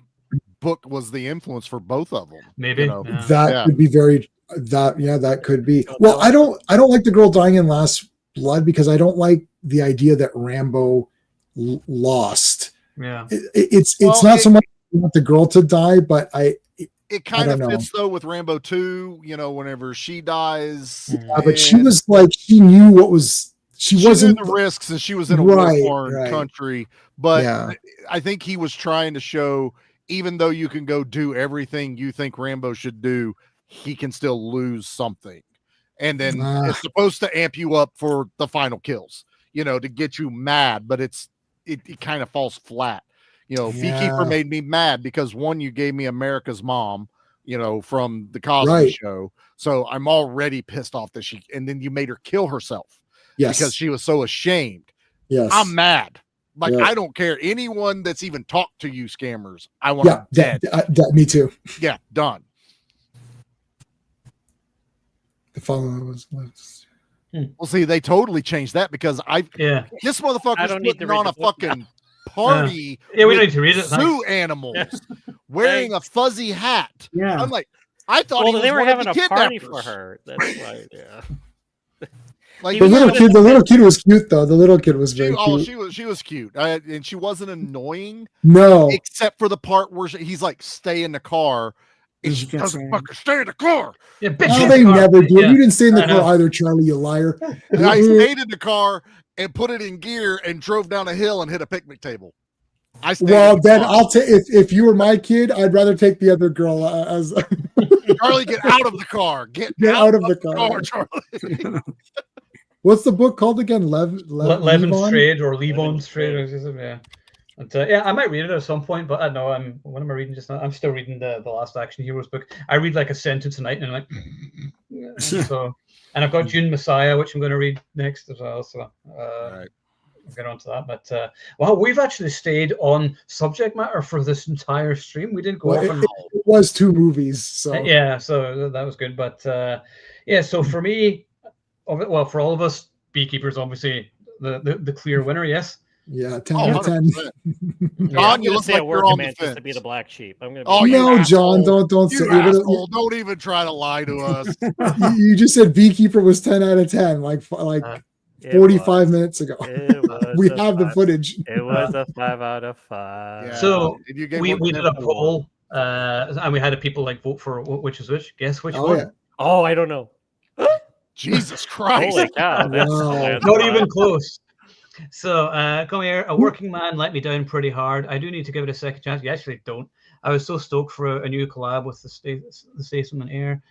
book was the influence for both of them. Maybe. You know? That could be that could be. Well, I don't like the girl dying in Last Blood because I don't like the idea that Rambo lost. Yeah. It's not so much I want the girl to die, but it kind of fits though with Rambo 2, you know, whenever she dies. Yeah, but she was like, she knew what was, she wasn't knew the risks, and she was in a war-torn country. But I think he was trying to show, even though you can go do everything you think Rambo should do, he can still lose something. And then it's supposed to amp you up for the final kills, you know, to get you mad, but it kind of falls flat. You know, Beekeeper made me mad because one, you gave me America's Mom, you know, from the Cosby Show. So I'm already pissed off that and then you made her kill herself because she was so ashamed. Yes. I'm mad. Like, I don't care. Anyone that's even talked to you scammers, I want them dead. Me too. Yeah, done. The following was. Well, see, they totally changed that because this motherfucker's putting on a fucking party. We don't need to read it. Zoo animals wearing a fuzzy hat. Yeah, I'm like, I thought they were having a party kidnappers. for her. That's why, Like the little kid was cute though. The little kid was very cute. She was cute, and she wasn't annoying. No, except for the part where he's like, "Stay in the car." And she doesn't fucking stay in the car. Yeah, they never do. You didn't stay in the car either, Charlie, you liar. I stayed in the car and put it in gear and drove down a hill and hit a picnic table. Then I'll take if you were my kid, I'd rather take the other girl as Charlie. Get out of the car. Get out of the car, Charlie. What's the book called again? Levenstrade or Levonstrade. Yeah. And, I might read it at some point, but I don't know. What am I reading just now? I'm still reading the Last Action Heroes book. I read like a sentence a night, and I'm like, so. And I've got Dune Messiah, which I'm going to read next as well. So I'll get onto that. But wow, we've actually stayed on subject matter for this entire stream. We didn't go off. It was 2 movies, so so that was good. But so for me, for all of us, Beekeeper's obviously the clear winner. Yes. Yeah, 10 out of 10. John, you look like you're on the fence. To be the black sheep. I'm gonna. No, John, don't say. Don't even try to lie to us. You just said Beekeeper was 10 out of 10, like 45 minutes ago. We have the footage. It was a 5 out of 5. Yeah. So we did a poll, and we had people like vote for which is which. Guess which one? Yeah. Oh, I don't know. Jesus Christ! Holy cow! That's not even close. So, come here. A working man let me down pretty hard. I do need to give it a second chance. You actually don't. I was so stoked for a new collab with the Statham and Air,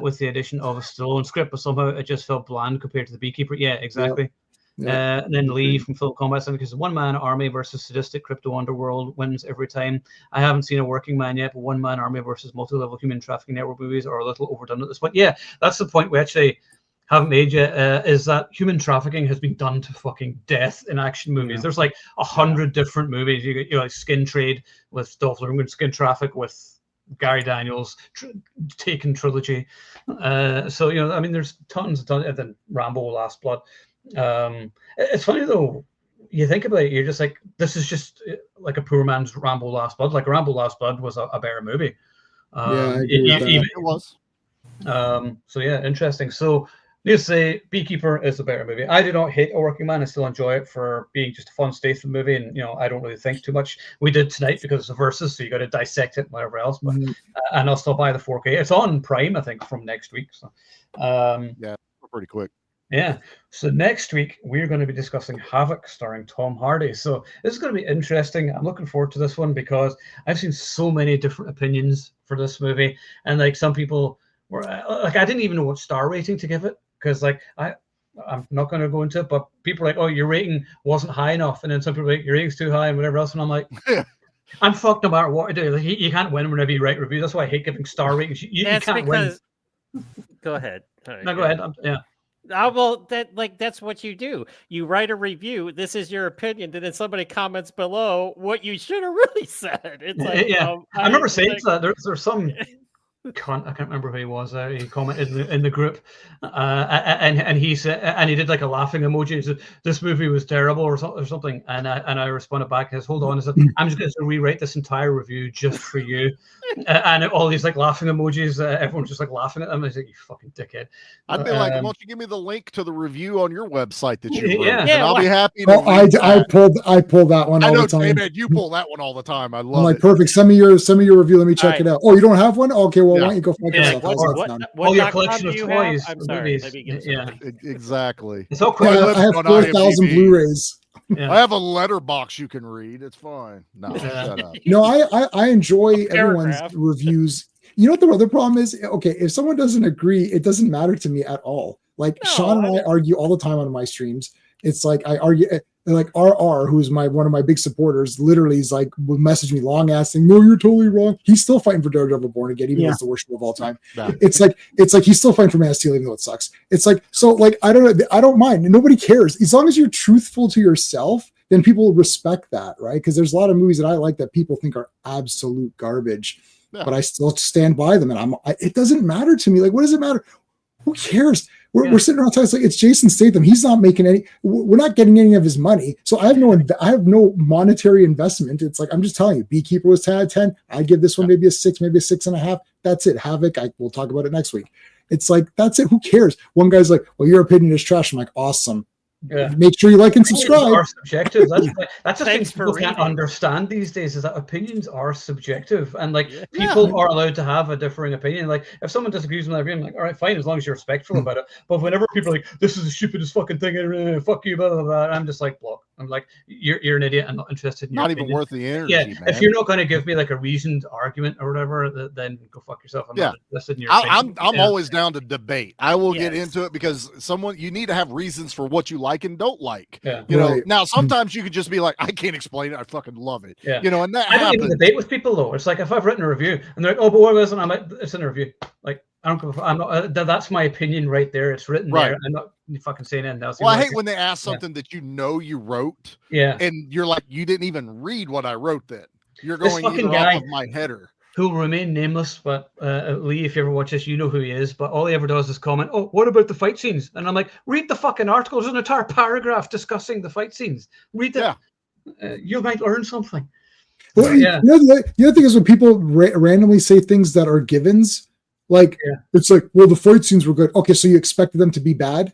with the addition of a Stallone script, but somehow it just felt bland compared to the Beekeeper. Yeah, exactly. Yep. And then Lee from Film Combat Center, because one-man army versus sadistic crypto underworld wins every time. I haven't seen a working man yet, but one-man army versus multi-level human trafficking network movies are a little overdone at this point. Yeah, that's the point we actually haven't made yet, is that human trafficking has been done to fucking death in action movies. Yeah. There's like 100 different movies. You like Skin Trade with Dolph Lundgren, Skin Traffic with Gary Daniels, Taken trilogy. So I mean, there's tons, and then Rambo, Last Blood. It's funny though. You think about it, you're just like, this is just like a poor man's Rambo Last Blood. Like Rambo Last Blood was a better movie. It was. So yeah, interesting. So. Needless to say, Beekeeper is a better movie. I do not hate A Working Man. I still enjoy it for being just a fun Statham movie, and I don't really think too much. We did tonight because it's a versus, so you got to dissect it and whatever else. But and I'll still buy the 4K. It's on Prime, I think, from next week. So pretty quick. Yeah. So next week we're going to be discussing Havoc, starring Tom Hardy. So this is going to be interesting. I'm looking forward to this one because I've seen so many different opinions for this movie, and like some people were like, I didn't even know what star rating to give it. Because like I'm not going to go into it, but people are like, oh, your rating wasn't high enough, and then some people are like, your rating's too high and whatever else, and I'm like, I'm fucked no matter what I do. Like, you can't win whenever you write reviews. That's why I hate giving star ratings. You can't win. Go ahead. Right, no, go ahead. Well, that's what you do. You write a review. This is your opinion, and then somebody comments below what you should have really said. It's like, I remember saying that there's some cunt. I can't remember who he was. He commented in the group, and he said, and he did like a laughing emoji. He said, "This movie was terrible," or something. And I responded back, "Says, hold on," I said, "I'm just going to rewrite this entire review just for you." And all these like laughing emojis, everyone's just like laughing at them. I was like, "You fucking dickhead." I'd be like, "Why don't you give me the link to the review on your website that you wrote, Yeah. and I'll be happy." Oh, I pulled that one. I all know, the time. David, you pull that one all the time. I love I'm like, it. perfect. Send me your review. Let me check it out. Oh, you don't have one? Okay, well, Yeah. why don't you go fuck yourself? All your collection of toys. I'm sorry. Let me get Exactly. It's all I have 4,000 Blu-rays. I have a letterbox you can read. It's fine. No, shut up. No, I enjoy everyone's reviews. You know what the other problem is? Okay, if someone doesn't agree, it doesn't matter to me at all. Like Sean and I argue all the time on my streams. It's like I argue, like RR, who's one of my big supporters, literally is like would message me long ass saying, "No, you're totally wrong." He's still fighting for Daredevil Born Again, even though it's the worst show of all time. Yeah. It's like he's still fighting for Man of Steel, even though it sucks. It's like, so like I don't mind. Nobody cares as long as you're truthful to yourself. Then people will respect that, right? Because there's a lot of movies that I like that people think are absolute garbage, but I still stand by them, and it doesn't matter to me. Like, what does it matter? Who cares? We're sitting around talking, it's like, it's Jason Statham. He's not making any. We're not getting any of his money, so I have no monetary investment. It's like, I'm just telling you, Beekeeper was 10 out of 10. I give this one maybe a 6, maybe a 6.5. That's it. Havoc. We'll talk about it next week. It's like, that's it. Who cares? One guy's like, "Well, your opinion is trash." I'm like, awesome. Yeah. Make sure you like and subscribe. Opinions are subjective. That's the thing people can't understand these days, is that opinions are subjective, and like people are allowed to have a differing opinion. Like if someone disagrees with my opinion, I'm like, all right, fine, as long as you're respectful about it. But whenever people are like, "This is the stupidest fucking thing, fuck you," blah blah blah, I'm just like, block. I'm like, you're an idiot. I'm not interested in your not opinion. Even worth the energy. Yeah, man. If you're not going to give me like a reasoned argument or whatever, then go fuck yourself. I'm not interested in your opinion. I'm always down to debate. I will get into it because you need to have reasons for what you like and don't like. Yeah. You know, now sometimes you could just be like, "I can't explain it. I fucking love it." Yeah. You know, and that I don't happens. even debate with people though. It's like if I've written a review and they're like, "Oh, but what was it?" I'm like, "It's in a review." Like, I don't give a I'm not. That's my opinion right there. It's written there. I'm not fucking saying anything else. Well, I hate when they ask something that you wrote. Yeah. And you're like, "You didn't even read what I wrote. Then you're going fucking off of my header." Who'll remain nameless, but Lee, if you ever watch this, you know who he is. But all he ever does is comment, "Oh, what about the fight scenes?" And I'm like, read the fucking article. There's an entire paragraph discussing the fight scenes. Read it. You might learn something. Well, the other thing is when people randomly say things that are givens, like it's like, "Well, the fight scenes were good." Okay, so you expected them to be bad?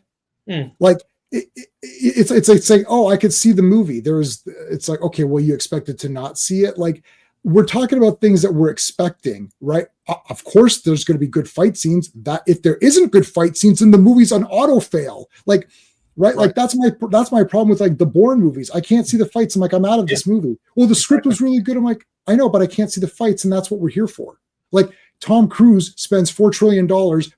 Like it's like saying, "Oh, I could see the movie." It's like, okay, well, you expected to not see it. Like, we're talking about things that we're expecting, right? Of course, there's going to be good fight scenes. That if there isn't good fight scenes, then the movie's on auto fail. Like, right? Like that's my problem with like the Bourne movies. I can't see the fights. I'm like, I'm out of this movie. Well, the script was really good. I'm like, I know, but I can't see the fights, and that's what we're here for. Like Tom Cruise spends $4 trillion,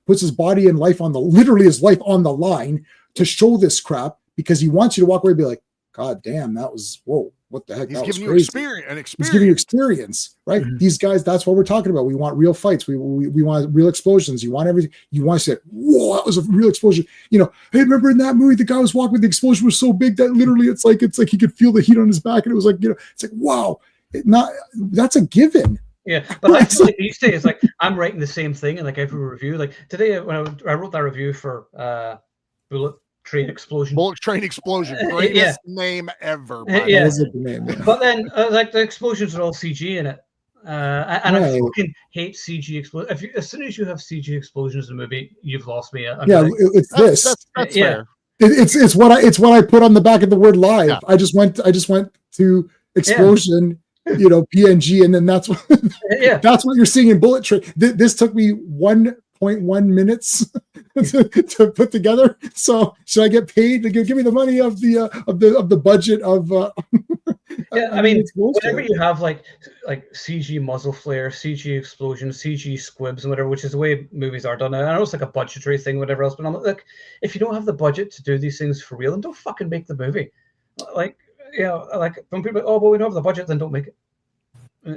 puts his body and life literally his life on the line to show this crap because he wants you to walk away and be like, "God damn, that was whoa." What the heck? He's giving you experience. He's giving you experience, right? Mm-hmm. These guys, that's what we're talking about. We want real fights. We want real explosions. You want everything. You want to say, "Whoa, that was a real explosion." You know, hey, remember in that movie, the guy was walking with the explosion was so big that literally it's like he could feel the heat on his back, and it was like, you know, it's like, wow, that's a given. Yeah, but I feel like these days, like I'm writing the same thing in like every review. Like today, when I wrote that review for Bullet Train Explosion. Greatest name ever. But then like the explosions are all CG in it. And I fucking hate CG explosions. As soon as you have CG explosions in a movie, you've lost me. It's this. That's fair. It's what I put on the back of the word live. Yeah. I just went to explosion, you know, PNG, and then that's what that's what you're seeing in Bullet Train. This took me 1.1 minutes to put together. So should I get paid to give me the money of the budget of? I mean, whenever you have like CG muzzle flare, CG explosions, CG squibs, and whatever, which is the way movies are done. I know it's like a budgetary thing, whatever else, but I'm like, look, if you don't have the budget to do these things for real, then don't fucking make the movie. Like, like when people, "Oh, but we don't have the budget," then don't make it.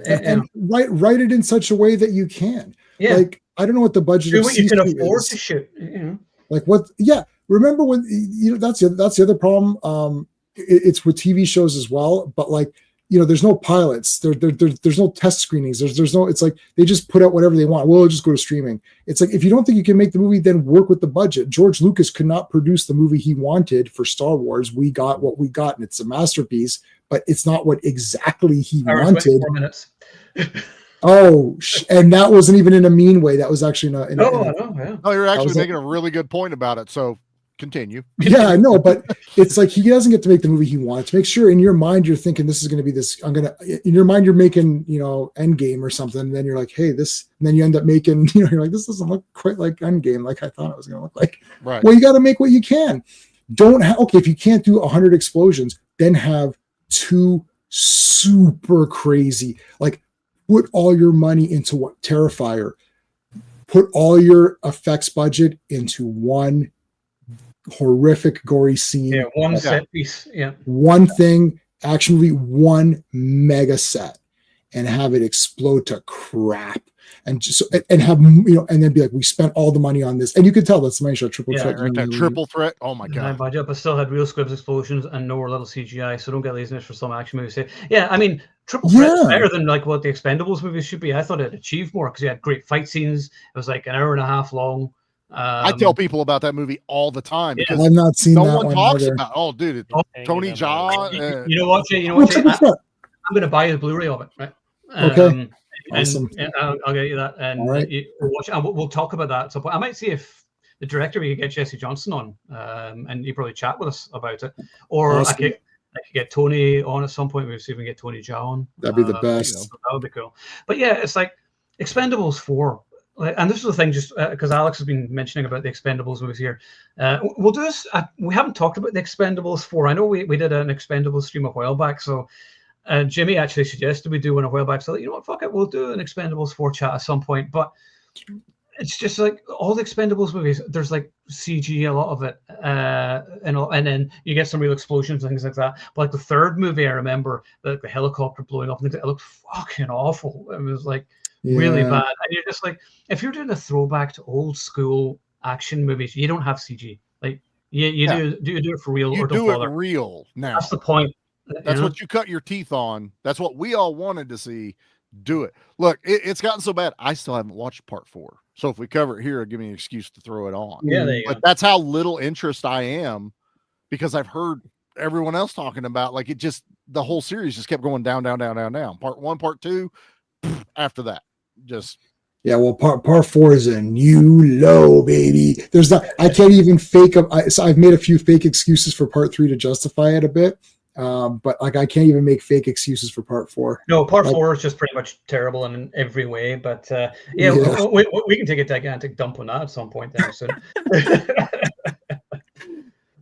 And write it in such a way that you can. Yeah. Like, I don't know what the budget do of what you can afford to shoot. You know? Like what? Yeah. Remember when that's the other problem. It's with TV shows as well. But like there's no pilots. There's no test screenings. There's no. It's like they just put out whatever they want. We'll just go to streaming. It's like, if you don't think you can make the movie, then work with the budget. George Lucas could not produce the movie he wanted for Star Wars. We got what we got, and it's a masterpiece. But it's not what exactly he wanted. 4 minutes. Oh, and that wasn't even in a mean way. That was actually not. No, you're actually making a really good point about it. So continue. Yeah, I know, but it's like he doesn't get to make the movie he wants. Make sure in your mind you're thinking this is going to be this. In your mind you're making Endgame or something. And then you're like, hey, this. And then you end up making you're like, this doesn't look quite like Endgame like I thought it was going to look like. Right. Well, you got to make what you can. Don't have if you can't do 100 explosions, then have 2 super crazy put all your money into what Terrifier. Put all your effects budget into one horrific, gory scene. Yeah, one set piece. Yeah. One thing, action movie, one mega set, and have it explode to crap. And just and have and then be like, we spent all the money on this, and you could tell that's my show triple threat. Right, that triple threat. Oh my god! Budget, but still had real scripts, explosions, and no little CGI. So don't get laziness for some action movies. Yeah, I mean, triple threat is better than what the Expendables movies should be. I thought it achieved more because you had great fight scenes. It was like an hour and a half long. I tell people about that movie all the time because I've not seen no that one one talks either. about. Oh, dude, Tony Jaa. You know what, Jay? I'm going to buy the Blu-ray of it. Right? Okay. Awesome. And I'll get you that, and right. watch. And we'll talk about that at some point. I might see if the director we could get Jesse Johnson on, and he'd probably chat with us about it, or awesome. I could get Tony on at some point. Maybe see if we can get Tony Jaa on. That'd be the best. That would be cool. But yeah, it's like Expendables 4. And this is the thing, just because Alex has been mentioning about the Expendables movies here. We'll do this. We haven't talked about the Expendables 4. I know we did an Expendables stream a while back, so. Jimmy actually suggested we do one a while back. So, fuck it, we'll do an Expendables 4 chat at some point. But it's just like all the Expendables movies, there's like CG, a lot of it. And then you get some real explosions and things like that. But like the third movie, I remember the helicopter blowing up and things, it looked fucking awful. It was like really bad. And you're just like, if you're doing a throwback to old school action movies, you don't have CG. Like, you do it for real. You or don't do bother. it real now. That's the point. That's what you cut your teeth on. That's what we all wanted to see. Do it. Look, it's gotten so bad. I still haven't watched part 4. So if we cover it here, it'll give me an excuse to throw it on. Yeah, there you but go. That's how little interest I am because I've heard everyone else talking about the whole series just kept going down. Part 1, part 2, after that, just. Yeah, well, part 4 is a new low, baby. There's not. I can't even fake up. So I've made a few fake excuses for part 3 to justify it a bit. But I can't even make fake excuses for part 4. No, part 4 is just pretty much terrible in every way. But we can take a gigantic dump on that at some point then. So.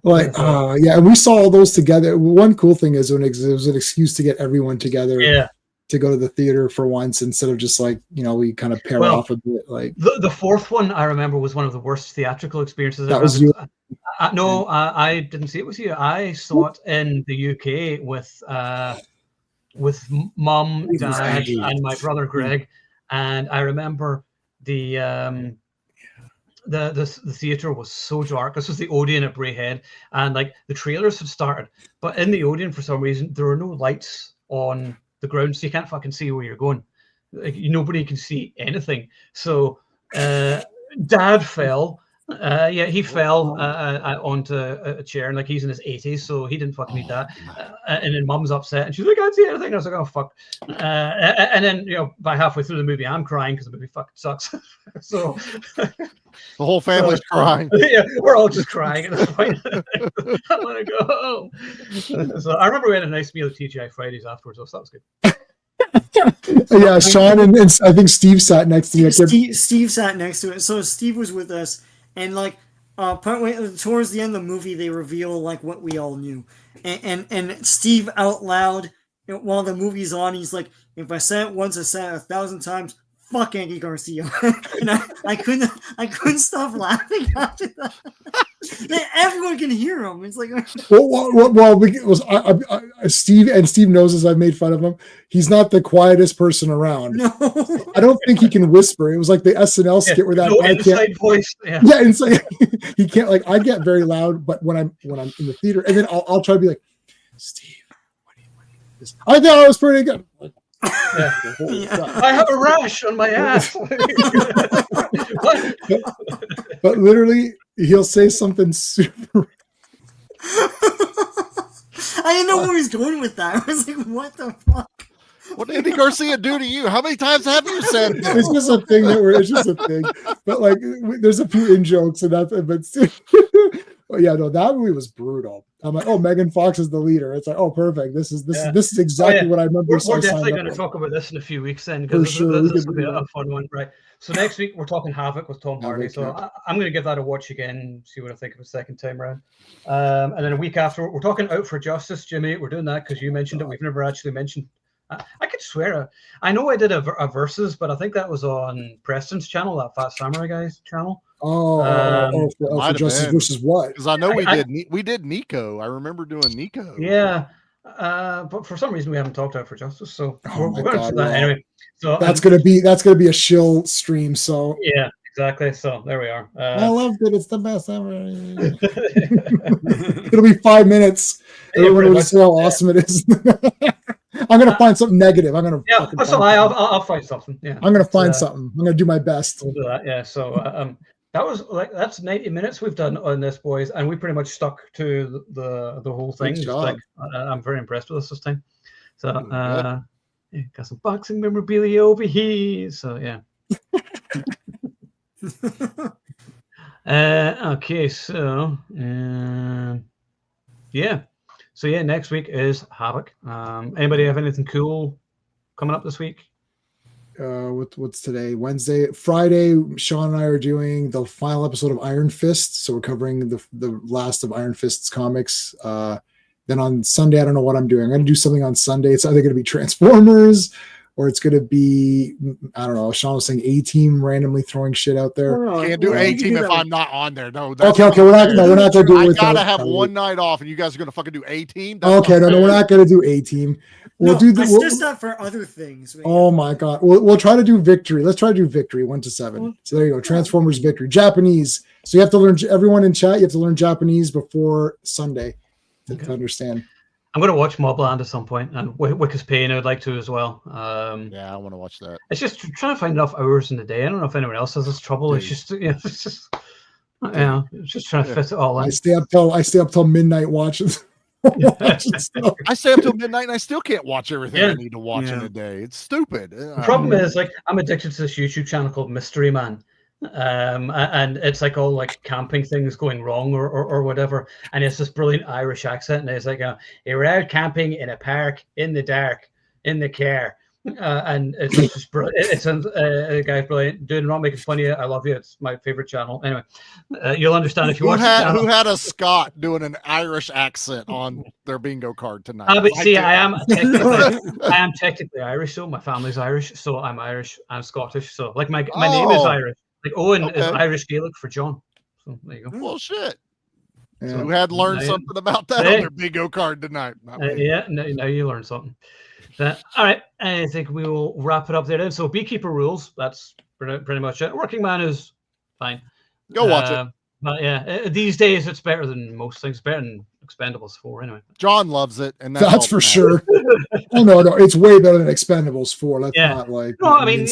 And we saw all those together. One cool thing is when it was an excuse to get everyone together. Yeah. To go to the theater for once instead of just we kind of pair off a bit. Like the fourth one, I remember was one of the worst theatrical experiences. That was you. No, I didn't see it with you. I saw it in the UK with Mum, Dad, and my brother Greg. And I remember the theater was so dark. This was the Odeon at Braehead, and like the trailers had started, but in the Odeon for some reason there were no lights on the ground, so you can't fucking see where you're going. Like nobody can see anything. So Dad fell. He fell onto a chair, and like he's in his 80s, so he didn't fucking need that. And then Mum's upset, and she's like, I can't see anything. And I was like, oh fuck. And then by halfway through the movie, I'm crying because the movie fucking sucks. So the whole family's crying. Yeah, we're all just crying at this point. I want to go home. So I remember we had a nice meal at TGI Fridays afterwards, so that was good. Yeah, Sean and I think Steve sat next to me. Steve sat next to it. So Steve was with us, and like partway towards the end of the movie, they reveal like what we all knew, and Steve out loud while the movie's on, he's like, "If I said it once, I said it 1,000 times. Fuck Andy Garcia." And I couldn't stop laughing after that. Everyone can hear him. It's like, Steve knows as I've made fun of him. He's not the quietest person around. No, I don't think he can whisper. It was like the SNL skit where that guy can't voice. Yeah, it's like he can't. Like I get very loud, but when I'm in the theater, and then I'll try to be like, Steve, I thought it was pretty good. Yeah. Yeah. I have a rash on my ass. What? But literally, he'll say something super. I didn't know where he was going with that. I was like, what the fuck? What did Andy Garcia do to you? How many times have you said this? It's just a thing it's just a thing. But like, there's a few in jokes and that's it. But well, yeah, no, that movie was brutal. I'm like, oh, Megan Fox is the leader. It's like, oh, perfect. This is exactly what I remember. We're definitely going to talk about this in a few weeks then, because this will be a fun one, right? So next week we're talking Havoc with Tom Hardy. So I'm going to give that a watch again, see what I think of a second time around. And then a week after, we're talking Out for Justice, Jimmy. We're doing that because you mentioned it. We've never actually mentioned. I could swear, I know I did a versus, but I think that was on Preston's channel, that Fat Samurai Guy's channel. For Justice versus what? Because I know we did Nico. I remember doing Nico. Yeah, but for some reason we haven't talked Out for Justice, so we're going to do that anyway. So that's gonna be a shill stream. So yeah, exactly. So there we are. I loved it. It's the best ever. It'll be 5 minutes. Everyone will say how awesome it is. I'm gonna find something negative. I'll find something. Yeah, I'm gonna find something. I'm gonna do my best. We'll do that. Yeah. So that was that's 90 minutes we've done on this, boys, and we pretty much stuck to the whole thing. I'm very impressed with us this time. So got some boxing memorabilia over here. So yeah. Okay. So yeah. So yeah, next week is Havoc. Anybody have anything cool coming up this week? What's today? Wednesday, Friday. Sean and I are doing the final episode of Iron Fist, so we're covering the last of Iron Fist's comics. Then on Sunday, I don't know what I'm doing. I'm going to do something on Sunday. It's either going to be Transformers or it's going to be, I don't know. Sean was saying A-Team randomly throwing shit out there. Can't do A-Team if I'm not on there. No. Okay. We're not going to do it. I gotta have one night off, and you guys are going to fucking do A-Team. Okay, no, we're not going to do A-Team. We'll do I stressed that for other things. Oh my god, we'll try to do Victory. Let's try to do Victory 1 to 7. So there you go, Transformers Victory, Japanese. So you have to learn. Everyone in chat, you have to learn Japanese before Sunday to understand. I'm going to watch Mobland at some point, and Wick's Pain I would like to as well. Yeah, I want to watch that. It's just trying to find enough hours in the day. I don't know if anyone else has this trouble. It's just it's just trying to fit it all in. I stay up till midnight watching. I stay up till midnight and I still can't watch everything I need to watch in a day. It's stupid. The problem is, like, I'm addicted to this YouTube channel called Mystery Man. And it's like all like camping things going wrong or whatever, and it's this brilliant Irish accent, and it's like they were out camping in a park in the dark in the car, and it's just brilliant. It's a guy's brilliant, dude. I'm not making fun of you. I love you. It's my favorite channel. Anyway, you'll understand if you watch who had a Scot doing an Irish accent on their bingo card tonight. But see, I am technically Irish, so my family's Irish, so I'm Irish. I'm Scottish, so like my name is Irish. Like Owen is Irish Gaelic for John. So there you go. Well, shit. Yeah. So we had to learn something about that on their bingo card tonight. Yeah, now you learned something. All right, I think we will wrap it up there then. So Beekeeper rules. That's pretty much it. Working Man is fine. Go watch it. But yeah, these days it's better than most things. Better than Expendables 4 anyway. John loves it, and that's for sure. Oh no, it's way better than Expendables 4. Let's not like. No, I mean, at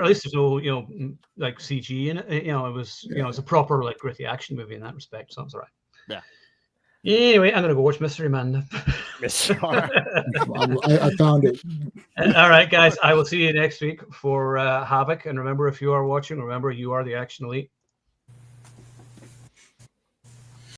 least there's no, like CG in it. It was, it's a proper like gritty action movie in that respect. So it's all right. Yeah. Anyway, I'm gonna go watch Mystery Man. I found it. All right, guys. I will see you next week for Havoc. And remember, if you are watching, remember you are the Action Elite.